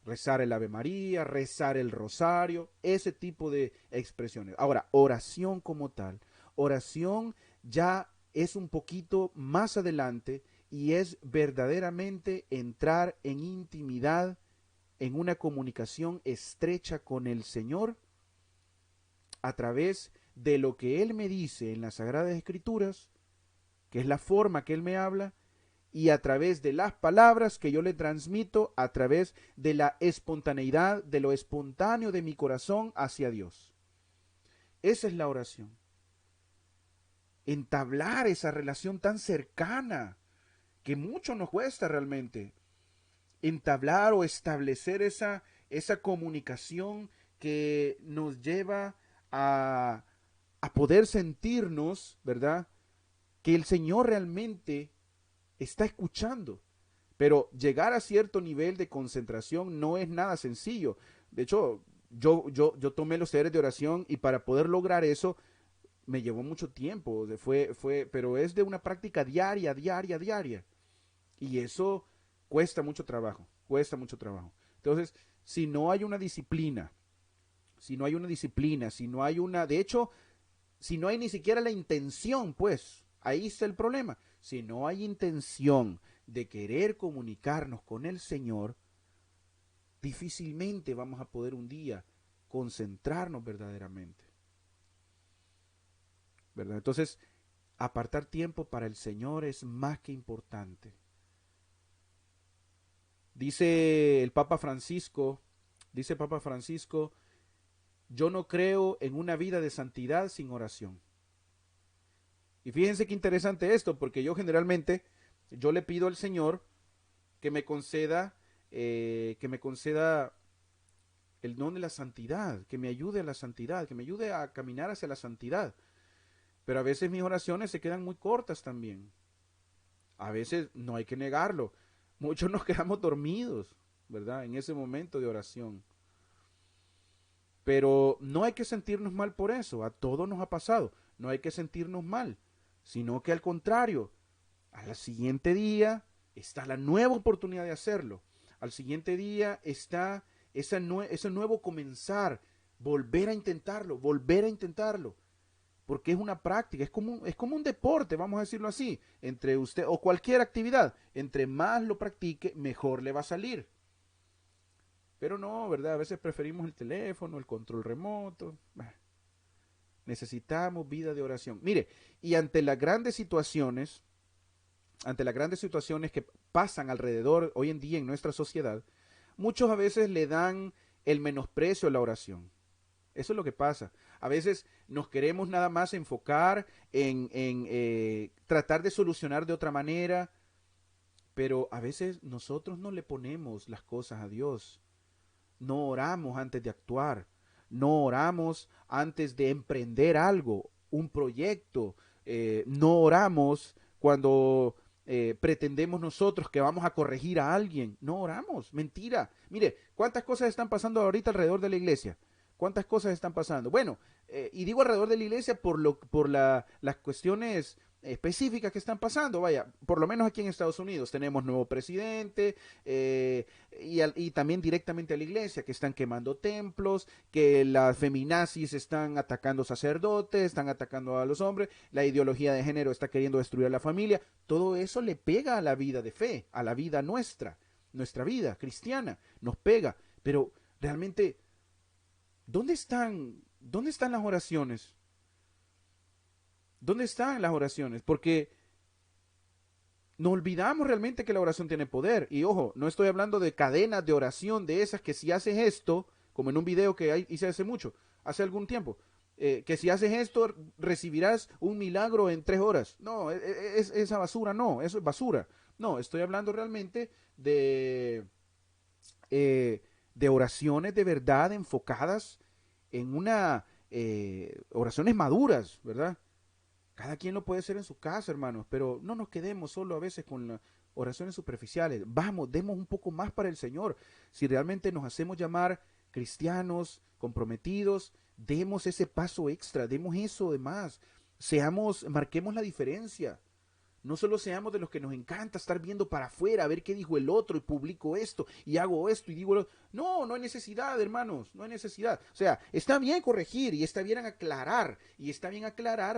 Rezar el Ave María, rezar el Rosario, ese tipo de expresiones. Ahora, oración como tal, oración ya es un poquito más adelante y es verdaderamente entrar en intimidad, en una comunicación estrecha con el Señor a través de lo que Él me dice en las Sagradas Escrituras, que es la forma que Él me habla, y a través de las palabras que yo le transmito, a través de la espontaneidad, de lo espontáneo de mi corazón hacia Dios. Esa es la oración. Entablar esa relación tan cercana que mucho nos cuesta realmente. Entablar o establecer esa comunicación que nos lleva a poder sentirnos, ¿verdad? Que el Señor realmente está escuchando. Pero llegar a cierto nivel de concentración no es nada sencillo. De hecho, yo tomé los talleres de oración y para poder lograr eso me llevó mucho tiempo. Pero es de una práctica diaria, diaria, diaria. Y eso cuesta mucho trabajo, cuesta mucho trabajo. Entonces, si no hay una disciplina, si no hay una disciplina, si no hay una, de hecho, si no hay ni siquiera la intención, pues, ahí está el problema. Si no hay intención de querer comunicarnos con el Señor, difícilmente vamos a poder un día concentrarnos verdaderamente, ¿verdad? Entonces, apartar tiempo para el Señor es más que importante. Dice el Papa Francisco, dice el Papa Francisco, yo no creo en una vida de santidad sin oración. Y fíjense qué interesante esto, porque yo generalmente, yo le pido al Señor que me conceda el don de la santidad, que me ayude a la santidad, que me ayude a caminar hacia la santidad. Pero a veces mis oraciones se quedan muy cortas también. A veces no hay que negarlo. Muchos nos quedamos dormidos, ¿verdad? En ese momento de oración. Pero no hay que sentirnos mal por eso. A todos nos ha pasado. No hay que sentirnos mal. Sino que al contrario, al siguiente día está la nueva oportunidad de hacerlo. Al siguiente día está ese nuevo comenzar. Volver a intentarlo, volver a intentarlo. Porque es una práctica, es como un deporte, vamos a decirlo así, entre usted o cualquier actividad, entre más lo practique, mejor le va a salir. Pero no, ¿verdad? A veces preferimos el teléfono, el control remoto. Necesitamos vida de oración. Mire, y ante las grandes situaciones que pasan alrededor hoy en día en nuestra sociedad, muchos a veces le dan el menosprecio a la oración. Eso es lo que pasa. A veces nos queremos nada más enfocar en tratar de solucionar de otra manera, pero a veces nosotros no le ponemos las cosas a Dios. No oramos antes de actuar. No oramos antes de emprender algo, un proyecto. No oramos cuando pretendemos nosotros que vamos a corregir a alguien. No oramos. Mentira. Mire, ¿cuántas cosas están pasando ahorita alrededor de la iglesia? ¿Cuántas cosas están pasando? Bueno, y digo alrededor de la iglesia las cuestiones específicas que están pasando. Vaya, por lo menos aquí en Estados Unidos tenemos nuevo presidente y también directamente a la iglesia, que están quemando templos, que las feminazis están atacando sacerdotes, están atacando a los hombres, la ideología de género está queriendo destruir a la familia. Todo eso le pega a la vida de fe, a la vida nuestra vida cristiana, nos pega. Pero realmente, ¿dónde están las oraciones? ¿Dónde están las oraciones? Porque nos olvidamos realmente que la oración tiene poder. Y ojo, no estoy hablando de cadenas de oración, de esas que si haces esto, como en un video que hice hace algún tiempo, que si haces esto recibirás un milagro en 3 horas. No, esa basura no, eso es basura. No, estoy hablando realmente de oraciones de verdad enfocadas en oraciones maduras, ¿verdad? Cada quien lo puede hacer en su casa, hermanos, pero no nos quedemos solo a veces con las oraciones superficiales. Vamos, demos un poco más para el Señor. Si realmente nos hacemos llamar cristianos, comprometidos, demos ese paso extra, demos eso de más. Marquemos la diferencia. No solo seamos de los que nos encanta estar viendo para afuera, a ver qué dijo el otro y publico esto y hago esto y digo lo... No, no hay necesidad, hermanos, no hay necesidad. O sea, está bien corregir y está bien aclarar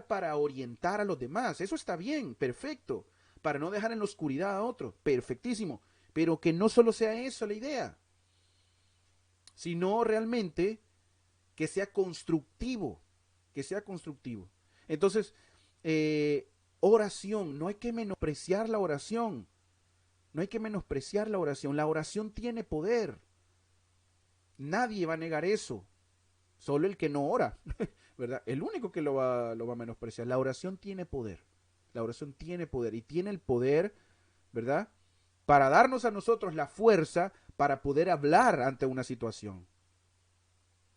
para orientar a los demás. Eso está bien, perfecto. Para no dejar en la oscuridad a otro, perfectísimo. Pero que no solo sea eso la idea, sino realmente que sea constructivo, que sea constructivo. Entonces, oración, no hay que menospreciar la oración. No hay que menospreciar la oración. La oración tiene poder. Nadie va a negar eso. Solo el que no ora, ¿verdad? El único que lo va a menospreciar. La oración tiene poder. La oración tiene poder. Y tiene el poder, ¿verdad? Para darnos a nosotros la fuerza para poder hablar ante una situación.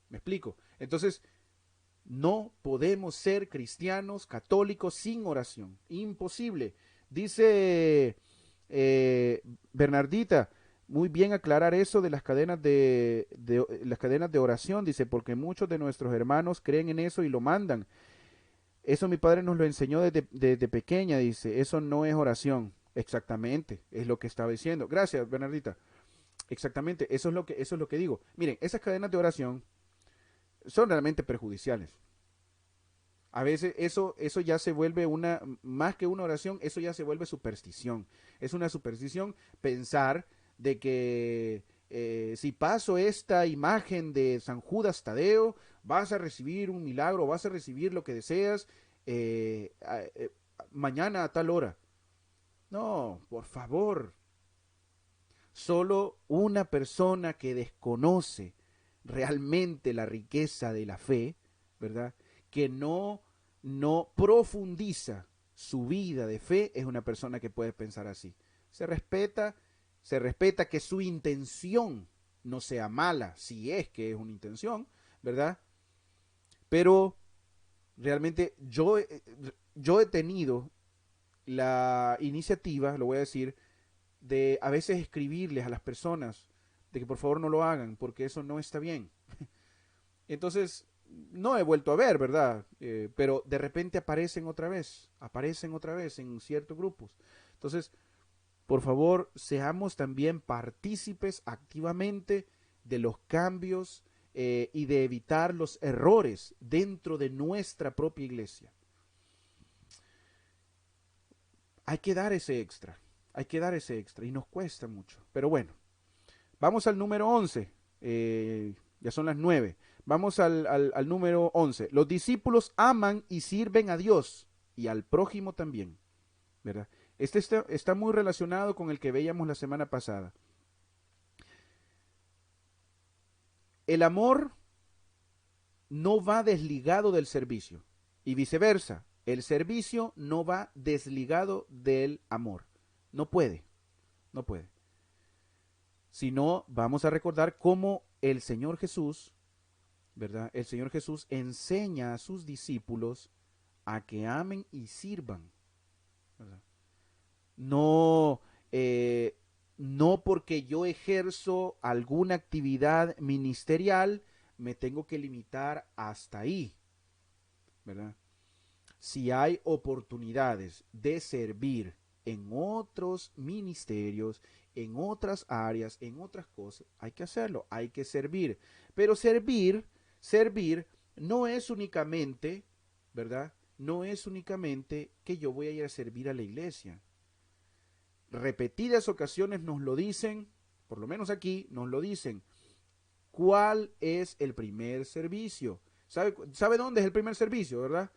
¿Me explico? Entonces, no podemos ser cristianos católicos sin oración. Imposible. Dice Bernardita, muy bien aclarar eso de las cadenas las cadenas de oración. Dice, porque muchos de nuestros hermanos creen en eso y lo mandan. Eso mi padre nos lo enseñó desde pequeña, dice. Eso no es oración. Exactamente, es lo que estaba diciendo. Gracias, Bernardita. Exactamente, eso es lo que digo. Miren, esas cadenas de oración son realmente perjudiciales. A veces eso ya se vuelve más que una oración, eso ya se vuelve superstición. Es una superstición pensar de que si paso esta imagen de San Judas Tadeo, vas a recibir un milagro, vas a recibir lo que deseas mañana a tal hora. No, por favor, solo una persona que desconoce realmente la riqueza de la fe, ¿verdad? Que no profundiza su vida de fe, es una persona que puede pensar así. Se respeta, se respeta que su intención no sea mala, si es que es una intención, ¿verdad? Pero realmente yo he tenido la iniciativa, lo voy a decir, de a veces escribirles a las personas de que por favor no lo hagan porque eso no está bien. Entonces, no he vuelto a ver, ¿verdad? Pero de repente aparecen otra vez en ciertos grupos. Entonces, por favor, seamos también partícipes activamente de los cambios y de evitar los errores dentro de nuestra propia iglesia. Hay que dar ese extra, hay que dar ese extra y nos cuesta mucho. Pero bueno, vamos al número 11. Ya son las 9. Vamos al número 11. Los discípulos aman y sirven a Dios y al prójimo también, ¿verdad? Este está muy relacionado con el que veíamos la semana pasada. El amor no va desligado del servicio y viceversa. El servicio no va desligado del amor. No puede, no puede. Si no, vamos a recordar cómo el Señor Jesús, ¿verdad? El Señor Jesús enseña a sus discípulos a que amen y sirvan, ¿verdad? No, eh, no porque yo ejerzo alguna actividad ministerial, me tengo que limitar hasta ahí, ¿verdad? Si hay oportunidades de servir en otros ministerios, en otras áreas, en otras cosas, hay que hacerlo, hay que servir. Pero servir no es únicamente, ¿verdad? No es únicamente que yo voy a ir a servir a la iglesia. Repetidas ocasiones nos lo dicen, por lo menos aquí nos lo dicen. ¿Cuál es el primer servicio? ¿Sabe dónde es el primer servicio, verdad?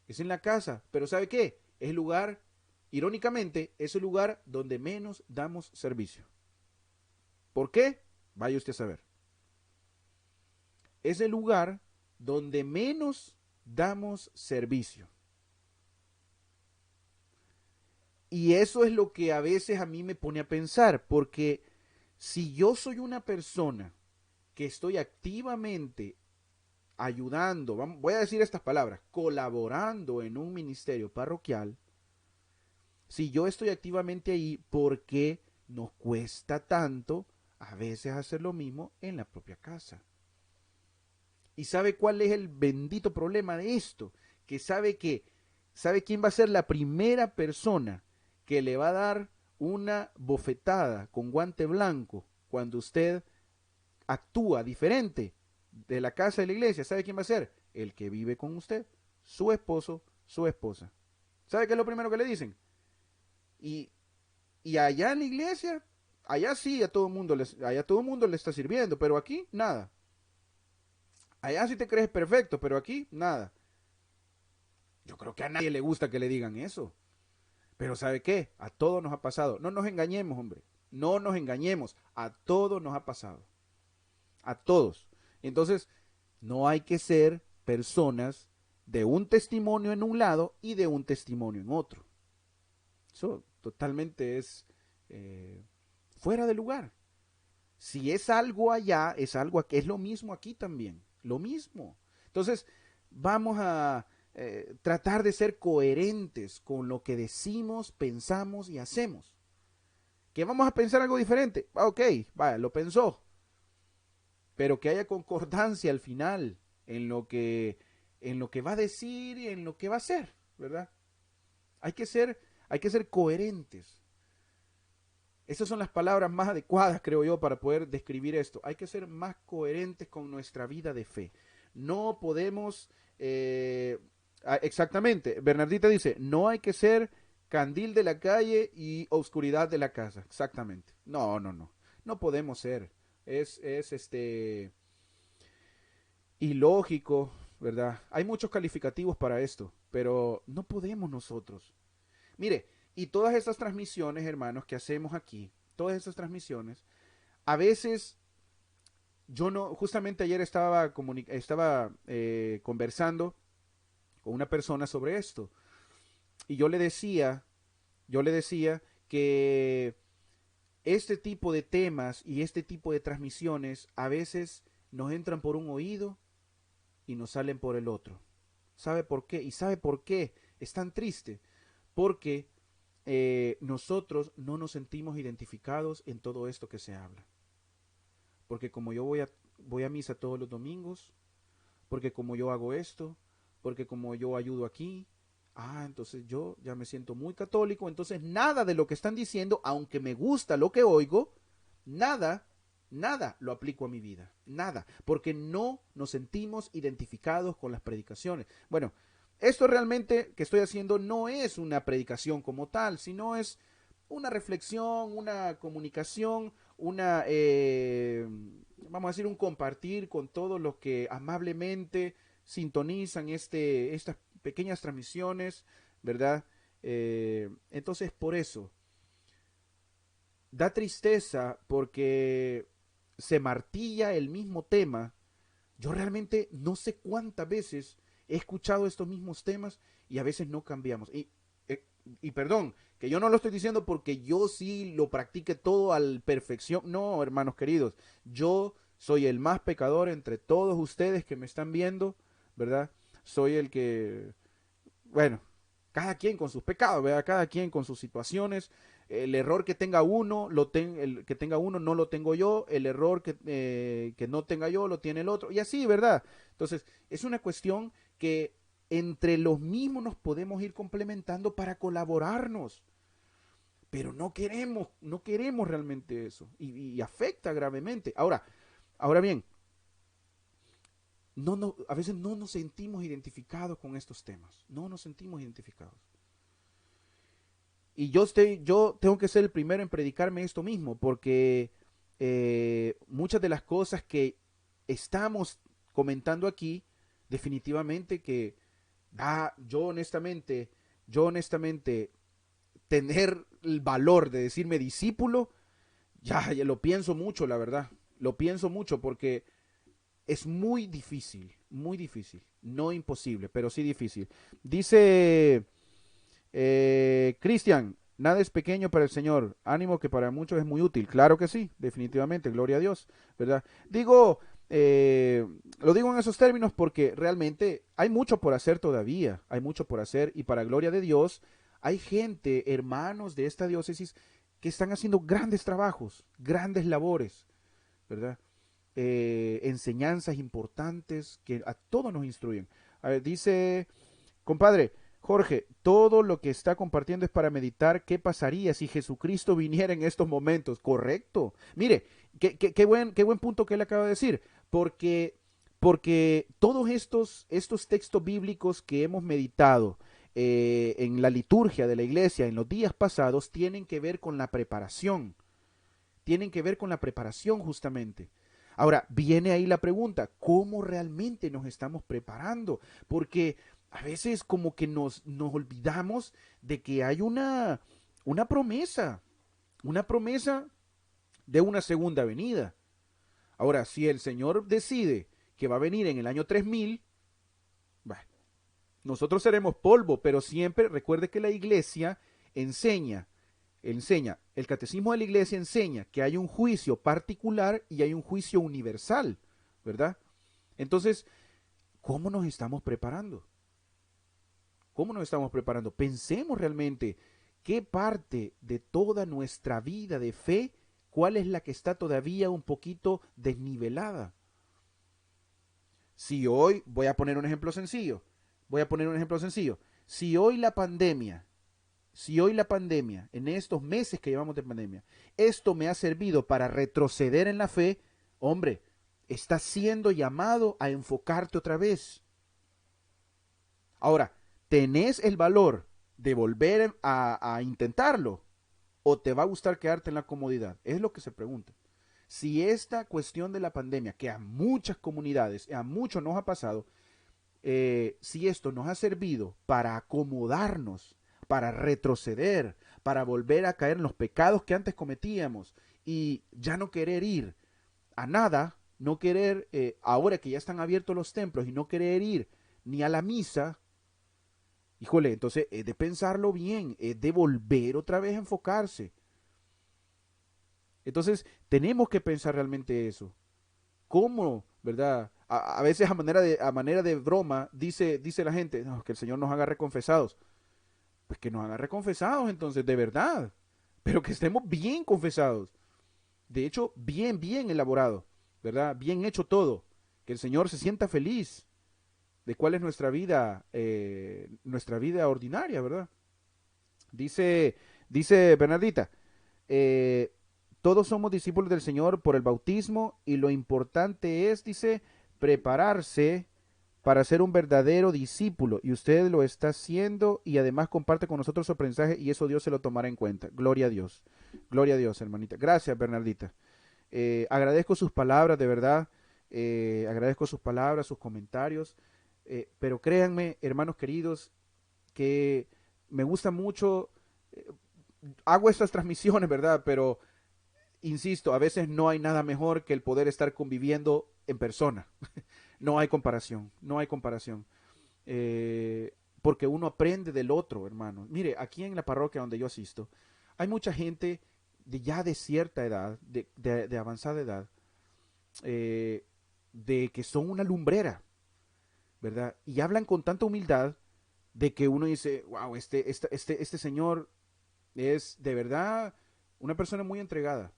Es en la casa, pero ¿sabe qué? Es el lugar, irónicamente, es el lugar donde menos damos servicio. ¿Por qué? Vaya usted a saber. Es el lugar donde menos damos servicio. Y eso es lo que a veces a mí me pone a pensar, porque si yo soy una persona que estoy activamente ayudando, voy a decir estas palabras, colaborando en un ministerio parroquial, si yo estoy activamente ahí, ¿por qué nos cuesta tanto a veces hacer lo mismo en la propia casa? ¿Y sabe cuál es el bendito problema de esto? Que ¿sabe quién va a ser la primera persona que le va a dar una bofetada con guante blanco cuando usted actúa diferente de la casa de la iglesia? ¿Sabe quién va a ser? El que vive con usted, su esposo, su esposa. ¿Sabe qué es lo primero que le dicen? Y, y allá en la iglesia, allá sí allá todo el mundo le está sirviendo, pero aquí nada. Allá sí te crees perfecto, pero aquí nada. Yo creo que a nadie le gusta que le digan eso. Pero ¿sabe qué? A todos nos ha pasado. No nos engañemos, hombre. No nos engañemos. A todos nos ha pasado. A todos. Entonces, no hay que ser personas de un testimonio en un lado y de un testimonio en otro. Eso totalmente es fuera de lugar. Si es algo allá, es algo aquí, es lo mismo aquí también, lo mismo. Entonces, vamos a tratar de ser coherentes con lo que decimos, pensamos y hacemos. ¿Que vamos a pensar algo diferente? Ok, vaya, lo pensó, pero que haya concordancia al final en lo que va a decir y en lo que va a hacer, ¿verdad? Hay que ser, hay que ser coherentes. Esas son las palabras más adecuadas, creo yo, para poder describir esto. Hay que ser más coherentes con nuestra vida de fe. No podemos Exactamente. Bernardita dice, no hay que ser candil de la calle y oscuridad de la casa. Exactamente. No, no, no. No podemos ser. Es ilógico, ¿verdad? Hay muchos calificativos para esto, pero no podemos nosotros. Mire, y todas estas transmisiones, hermanos, que hacemos aquí, todas estas transmisiones, a veces yo no, justamente ayer estaba conversando con una persona sobre esto y yo le decía que este tipo de temas y este tipo de transmisiones a veces nos entran por un oído y nos salen por el otro. ¿Sabe por qué? ¿Y sabe por qué es tan triste? Porque nosotros no nos sentimos identificados en todo esto que se habla. Porque como yo voy a misa todos los domingos, porque como yo hago esto, porque como yo ayudo aquí, entonces yo ya me siento muy católico, entonces nada de lo que están diciendo, aunque me gusta lo que oigo, nada, nada lo aplico a mi vida, nada, porque no nos sentimos identificados con las predicaciones. Bueno, esto realmente que estoy haciendo no es una predicación como tal, sino es una reflexión, una comunicación, vamos a decir, un compartir con todos los que amablemente sintonizan estas pequeñas transmisiones, ¿verdad? Entonces, por eso, da tristeza porque se martilla el mismo tema. Yo realmente no sé cuántas veces he escuchado estos mismos temas y a veces no cambiamos. Y perdón, que yo no lo estoy diciendo porque yo sí lo practique todo al perfección. No, hermanos queridos, yo soy el más pecador entre todos ustedes que me están viendo, ¿verdad? Soy el que, bueno, cada quien con sus pecados, ¿verdad? Cada quien con sus situaciones. El error que tenga uno, el que tenga uno no lo tengo yo. El error que no tenga yo lo tiene el otro. Y así, ¿verdad? Entonces, es una cuestión que entre los mismos nos podemos ir complementando para colaborarnos. Pero no queremos realmente eso. Y afecta gravemente. Ahora bien, a veces no nos sentimos identificados con estos temas. No nos sentimos identificados. Y yo tengo que ser el primero en predicarme esto mismo, porque muchas de las cosas que estamos comentando aquí, definitivamente que yo honestamente, tener el valor de decirme discípulo, ya lo pienso mucho, la verdad. Lo pienso mucho porque es muy difícil, no imposible, pero sí difícil. Dice Cristian, nada es pequeño para el Señor, ánimo que para muchos es muy útil. Claro que sí, definitivamente, gloria a Dios, ¿verdad? Digo, lo digo en esos términos porque realmente hay mucho por hacer todavía, hay mucho por hacer y para gloria de Dios hay gente, hermanos de esta diócesis, que están haciendo grandes trabajos, grandes labores, ¿verdad? Enseñanzas importantes que a todos nos instruyen. A ver, dice, compadre, Jorge, todo lo que está compartiendo es para meditar qué pasaría si Jesucristo viniera en estos momentos. Correcto. Mire, qué buen punto que él acaba de decir. Porque todos estos textos bíblicos que hemos meditado en la liturgia de la iglesia en los días pasados tienen que ver con la preparación. Tienen que ver con la preparación justamente. Ahora, viene ahí la pregunta, ¿cómo realmente nos estamos preparando? Porque a veces como que nos olvidamos de que hay una promesa de una segunda venida. Ahora, si el Señor decide que va a venir en el año 3000, bueno, nosotros seremos polvo, pero siempre recuerde que la iglesia enseña, el catecismo de la iglesia enseña que hay un juicio particular y hay un juicio universal, ¿verdad? Entonces, ¿cómo nos estamos preparando? ¿Cómo nos estamos preparando? Pensemos realmente qué parte de toda nuestra vida de fe, cuál es la que está todavía un poquito desnivelada. Si hoy, voy a poner un ejemplo sencillo, si hoy la pandemia, en estos meses que llevamos de pandemia, esto me ha servido para retroceder en la fe, hombre, estás siendo llamado a enfocarte otra vez. Ahora, ¿tenés el valor de volver a intentarlo o te va a gustar quedarte en la comodidad? Es lo que se pregunta. Si esta cuestión de la pandemia, que a muchas comunidades, a muchos nos ha pasado, si esto nos ha servido para acomodarnos, para retroceder, para volver a caer en los pecados que antes cometíamos y ya no querer ir a nada, no querer, ahora que ya están abiertos los templos y no querer ir ni a la misa, híjole, entonces es de pensarlo bien, es de volver otra vez a enfocarse. Entonces tenemos que pensar realmente eso. ¿Cómo, verdad? A veces a manera de broma dice la gente, no, que el Señor nos haga reconfesados. Pues que nos haga reconfesados entonces, de verdad. Pero que estemos bien confesados. De hecho, bien elaborado, ¿verdad? Bien hecho todo. Que el Señor se sienta feliz de cuál es nuestra vida ordinaria, ¿verdad? Dice, dice Bernardita, eh, todos somos discípulos del Señor por el bautismo y lo importante es, dice, prepararse para ser un verdadero discípulo y usted lo está haciendo y además comparte con nosotros su aprendizaje y eso Dios se lo tomará en cuenta. Gloria a Dios, hermanita. Gracias, Bernardita. Agradezco sus palabras, de verdad. Agradezco sus palabras, sus comentarios. Pero créanme, hermanos queridos, que me gusta mucho. eh, Hago estas transmisiones, ¿verdad? Pero insisto, a veces no hay nada mejor que el poder estar conviviendo en persona. No hay comparación, no hay comparación. Porque uno aprende del otro, hermano. Mire, aquí en la parroquia donde yo asisto, hay mucha gente ya de cierta edad, de avanzada edad, eh, de que son una lumbrera, ¿verdad? Y hablan con tanta humildad de que uno dice, wow, este señor es de verdad una persona muy entregada.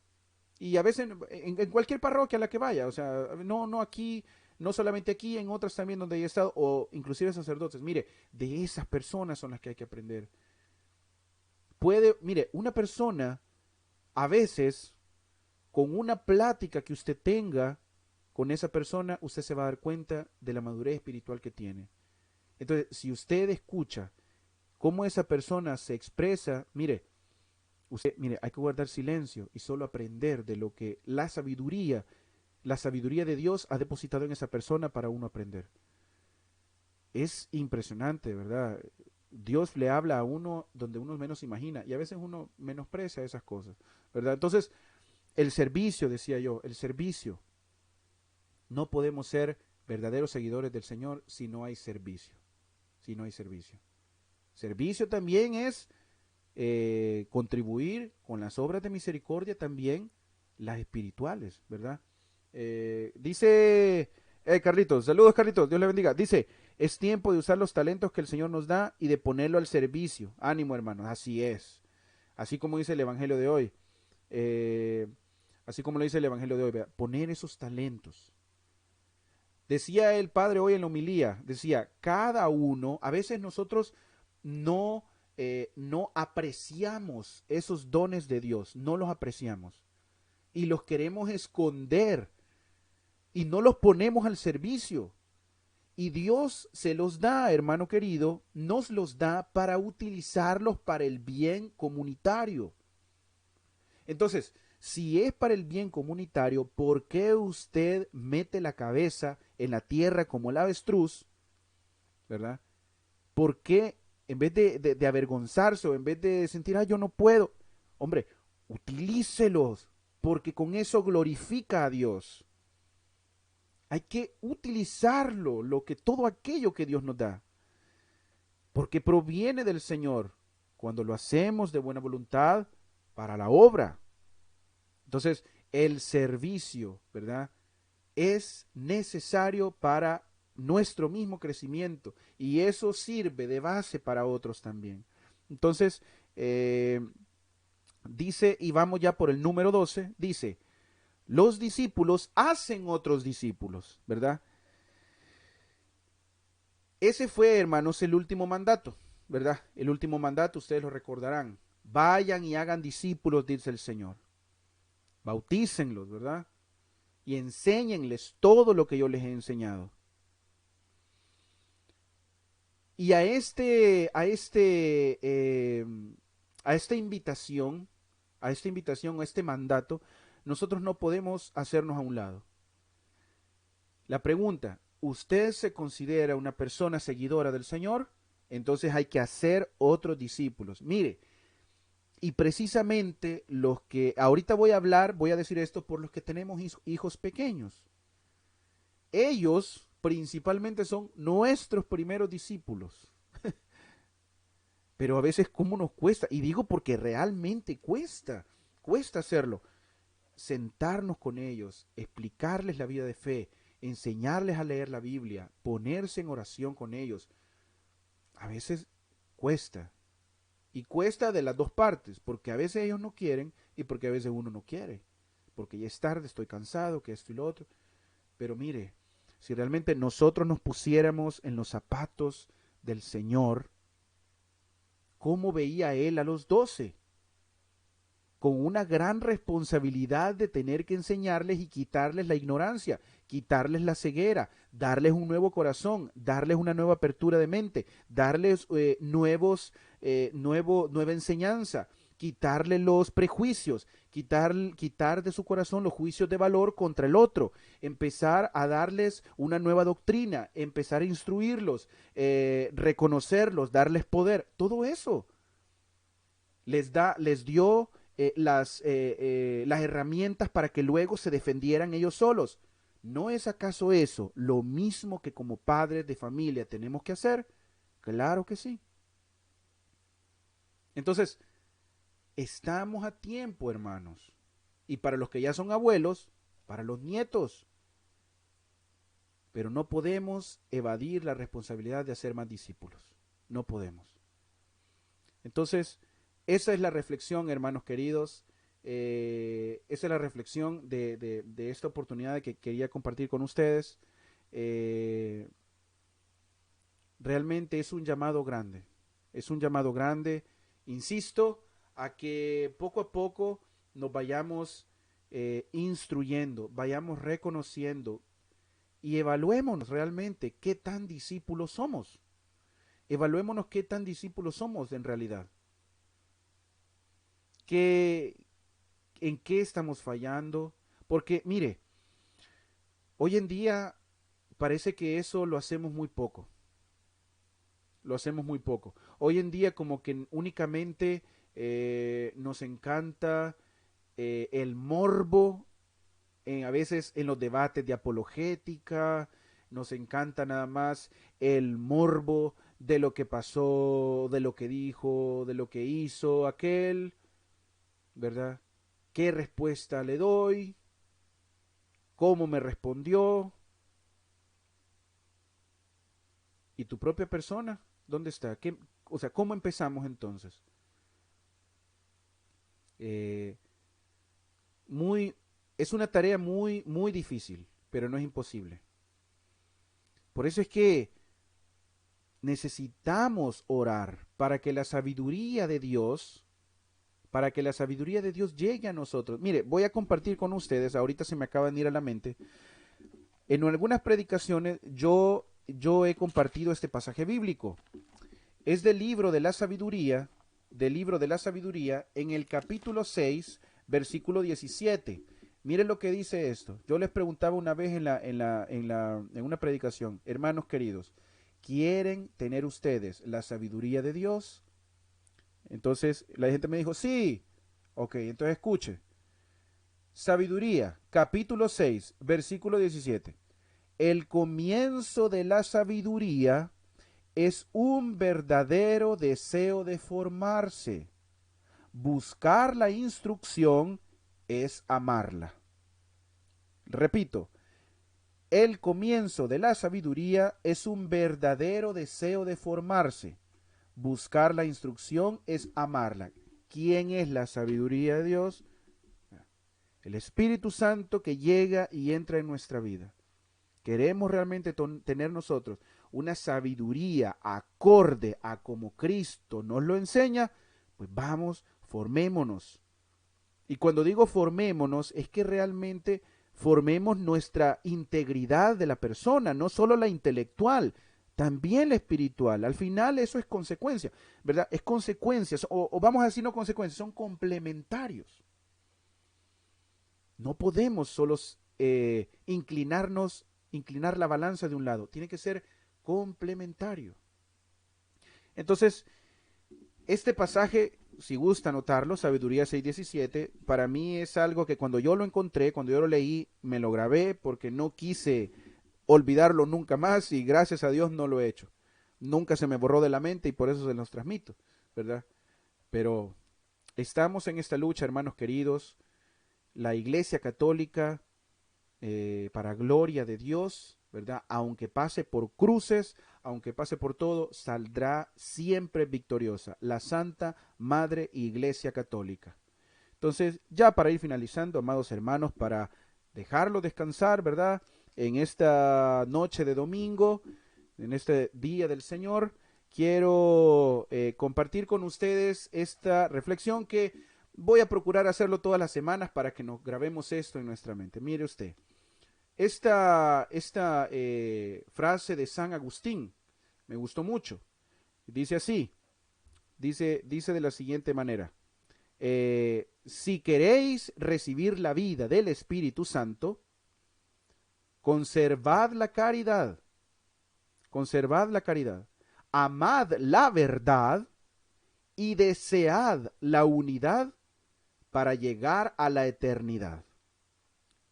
Y a veces en cualquier parroquia a la que vaya, o sea, no aquí, no solamente aquí, en otras también donde he estado, o inclusive sacerdotes. Mire, de esas personas son las que hay que aprender. Mire, una persona a veces con una plática que usted tenga con esa persona, usted se va a dar cuenta de la madurez espiritual que tiene. Entonces, si usted escucha cómo esa persona se expresa, mire, hay que guardar silencio y solo aprender de lo que la sabiduría de Dios ha depositado en esa persona para uno aprender. Es impresionante, ¿verdad? Dios le habla a uno donde uno menos imagina y a veces uno menosprecia esas cosas, ¿verdad? Entonces, el servicio, decía yo, el servicio. No podemos ser verdaderos seguidores del Señor si no hay servicio. Si no hay servicio. Servicio también es contribuir con las obras de misericordia también, las espirituales, ¿verdad? Dice Carlitos, saludos Carlitos, Dios le bendiga. Dice, es tiempo de usar los talentos que el Señor nos da y de ponerlo al servicio. Ánimo, hermanos, así es. Así como dice el Evangelio de hoy. eh, Así como lo dice el Evangelio de hoy, ¿verdad? Poner esos talentos. Decía el padre hoy en la homilía, decía, cada uno, a veces nosotros no, no apreciamos esos dones de Dios, no los apreciamos y los queremos esconder y no los ponemos al servicio. Y Dios se los da, hermano querido, nos los da para utilizarlos para el bien comunitario. Entonces, si es para el bien comunitario, ¿por qué usted mete la cabeza en la tierra como el avestruz, ¿verdad? ¿Por qué en vez de avergonzarse o en vez de sentir, yo no puedo, hombre, utilícelos, porque con eso glorifica a Dios. Hay que utilizarlo, todo aquello que Dios nos da, porque proviene del Señor cuando lo hacemos de buena voluntad para la obra. Entonces, el servicio, ¿verdad? Es necesario para nuestro mismo crecimiento y eso sirve de base para otros también. Entonces, dice, y vamos ya por el número 12, dice, los discípulos hacen otros discípulos, ¿verdad? Ese fue, hermanos, el último mandato, ¿verdad? El último mandato, ustedes lo recordarán. Vayan y hagan discípulos, dice el Señor. Bautícenlos, ¿verdad? Y enséñenles todo lo que yo les he enseñado. Y a esta invitación, a este mandato, nosotros no podemos hacernos a un lado. La pregunta, ¿usted se considera una persona seguidora del Señor? Entonces hay que hacer otros discípulos. Mire, y precisamente los que, ahorita voy a decir esto por los que tenemos hijos pequeños. Ellos principalmente son nuestros primeros discípulos. Pero a veces cómo nos cuesta, y digo porque realmente cuesta hacerlo. Sentarnos con ellos, explicarles la vida de fe, enseñarles a leer la Biblia, ponerse en oración con ellos. A veces cuesta. Y cuesta de las dos partes, porque a veces ellos no quieren y porque a veces uno no quiere. Porque ya es tarde, estoy cansado, que esto y lo otro. Pero mire, si realmente nosotros nos pusiéramos en los zapatos del Señor, ¿cómo veía Él a los 12? Con una gran responsabilidad de tener que enseñarles y quitarles la ignorancia, quitarles la ceguera, darles un nuevo corazón, darles una nueva apertura de mente, darles nueva enseñanza, quitarles los prejuicios, quitar de su corazón los juicios de valor contra el otro, empezar a darles una nueva doctrina, empezar a instruirlos, reconocerlos, darles poder, todo eso les dio las herramientas para que luego se defendieran ellos solos. ¿No es acaso eso lo mismo que como padres de familia tenemos que hacer? Claro que sí. Entonces, estamos a tiempo, hermanos. Y para los que ya son abuelos, para los nietos. Pero no podemos evadir la responsabilidad de hacer más discípulos. No podemos. Entonces, esa es la reflexión, hermanos queridos. Esa es la reflexión de esta oportunidad que quería compartir con ustedes. Eh, Realmente es un llamado grande. Es un llamado grande, insisto, a que poco a poco nos vayamos instruyendo, vayamos reconociendo y evaluémonos realmente qué tan discípulos somos. Evaluémonos qué tan discípulos somos en realidad. ¿Qué, ¿En qué estamos fallando? Porque, mire, hoy en día parece que eso lo hacemos muy poco. Lo hacemos muy poco. Hoy en día como que únicamente nos encanta el morbo, a veces en los debates de apologética, nos encanta nada más el morbo de lo que pasó, de lo que dijo, de lo que hizo aquel, ¿verdad? ¿Qué respuesta le doy? ¿Cómo me respondió? ¿Y tu propia persona? ¿Dónde está? O sea, ¿cómo empezamos entonces? Eh, muy, es una tarea muy difícil, pero no es imposible. Por eso es que necesitamos orar para que la sabiduría de Dios llegue a nosotros. Mire, voy a compartir con ustedes, ahorita se me acaban de ir a la mente, en algunas predicaciones yo he compartido este pasaje bíblico. Es del libro de la sabiduría, en el capítulo 6, versículo 17. Miren lo que dice esto. Yo les preguntaba una vez en una predicación, hermanos queridos, ¿quieren tener ustedes la sabiduría de Dios? Entonces la gente me dijo, sí. Ok, entonces escuche. Sabiduría, capítulo 6, versículo 17. El comienzo de la sabiduría es un verdadero deseo de formarse. Buscar la instrucción es amarla. Repito, el comienzo de la sabiduría es un verdadero deseo de formarse. Buscar la instrucción es amarla. ¿Quién es la sabiduría de Dios? El Espíritu Santo que llega y entra en nuestra vida. Queremos realmente tener nosotros una sabiduría acorde a como Cristo nos lo enseña, pues vamos, formémonos. Y cuando digo formémonos, es que realmente formemos nuestra integridad de la persona, no solo la intelectual, también la espiritual. Al final eso es consecuencia, ¿verdad? Es consecuencias, o vamos a decir no consecuencias, son complementarios. No podemos solos inclinar la balanza de un lado, tiene que ser complementario. Entonces, este pasaje, si gusta anotarlo, Sabiduría 6:17, para mí es algo que cuando yo lo encontré, cuando yo lo leí, me lo grabé porque no quise olvidarlo nunca más y gracias a Dios no lo he hecho. Nunca se me borró de la mente y por eso se los transmito, ¿verdad? Pero estamos en esta lucha, hermanos queridos. La Iglesia Católica, para gloria de Dios, ¿verdad? Aunque pase por cruces, aunque pase por todo, saldrá siempre victoriosa. La Santa Madre Iglesia Católica. Entonces, ya para ir finalizando, amados hermanos, para dejarlo descansar, ¿verdad? En esta noche de domingo, en este día del Señor, quiero compartir con ustedes esta reflexión que voy a procurar hacerlo todas las semanas para que nos grabemos esto en nuestra mente. Mire usted, esta frase de San Agustín me gustó mucho. Dice así, dice de la siguiente manera. Si queréis recibir la vida del Espíritu Santo, conservad la caridad, amad la verdad y desead la unidad para llegar a la eternidad.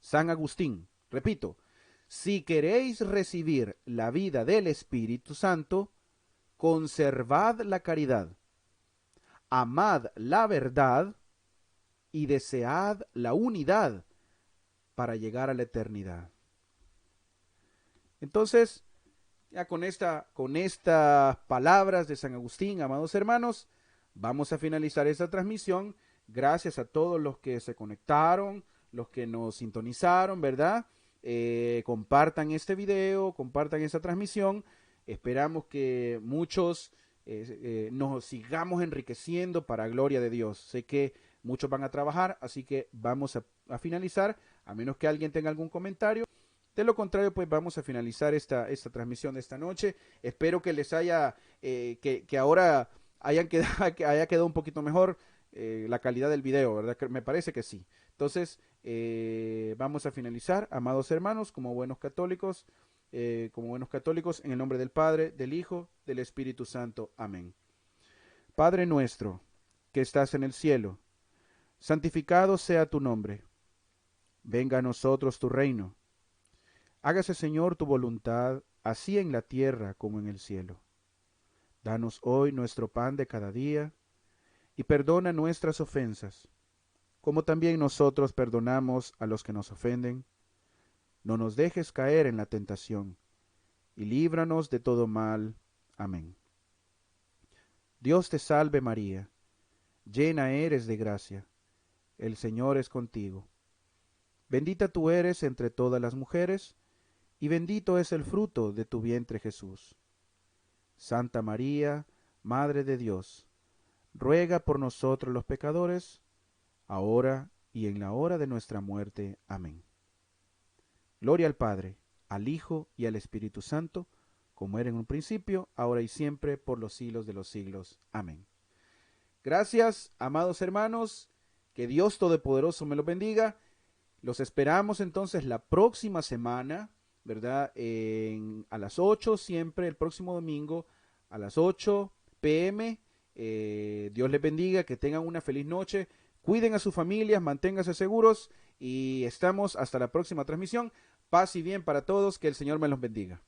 San Agustín, repito, si queréis recibir la vida del Espíritu Santo, conservad la caridad, amad la verdad y desead la unidad para llegar a la eternidad. Entonces, ya con estas palabras de San Agustín, amados hermanos, vamos a finalizar esta transmisión. Gracias a todos los que se conectaron, los que nos sintonizaron, ¿verdad? Compartan este video, compartan esta transmisión. Esperamos que muchos nos sigamos enriqueciendo para gloria de Dios. Sé que muchos van a trabajar, así que vamos a finalizar, a menos que alguien tenga algún comentario. De lo contrario, pues vamos a finalizar esta transmisión de esta noche. Espero que les haya, que ahora haya quedado un poquito mejor la calidad del video, ¿verdad? Me parece que sí. Entonces, vamos a finalizar, amados hermanos, como buenos católicos, en el nombre del Padre, del Hijo, del Espíritu Santo. Amén. Padre nuestro, que estás en el cielo, santificado sea tu nombre. Venga a nosotros tu reino. Hágase, Señor, tu voluntad, así en la tierra como en el cielo. Danos hoy nuestro pan de cada día, y perdona nuestras ofensas, como también nosotros perdonamos a los que nos ofenden. No nos dejes caer en la tentación, y líbranos de todo mal. Amén. Dios te salve María, llena eres de gracia, el Señor es contigo. Bendita tú eres entre todas las mujeres, y bendito es el fruto de tu vientre Jesús. Santa María, Madre de Dios, ruega por nosotros los pecadores, ahora y en la hora de nuestra muerte. Amén. Gloria al Padre, al Hijo y al Espíritu Santo, como era en un principio, ahora y siempre, por los siglos de los siglos. Amén. Gracias, amados hermanos, que Dios Todopoderoso me los bendiga. Los esperamos entonces la próxima semana, ¿verdad? A las 8 siempre, el próximo domingo, a las 8 p.m. Dios les bendiga, que tengan una feliz noche. Cuiden a sus familias, manténganse seguros y estamos hasta la próxima transmisión. Paz y bien para todos, que el Señor me los bendiga.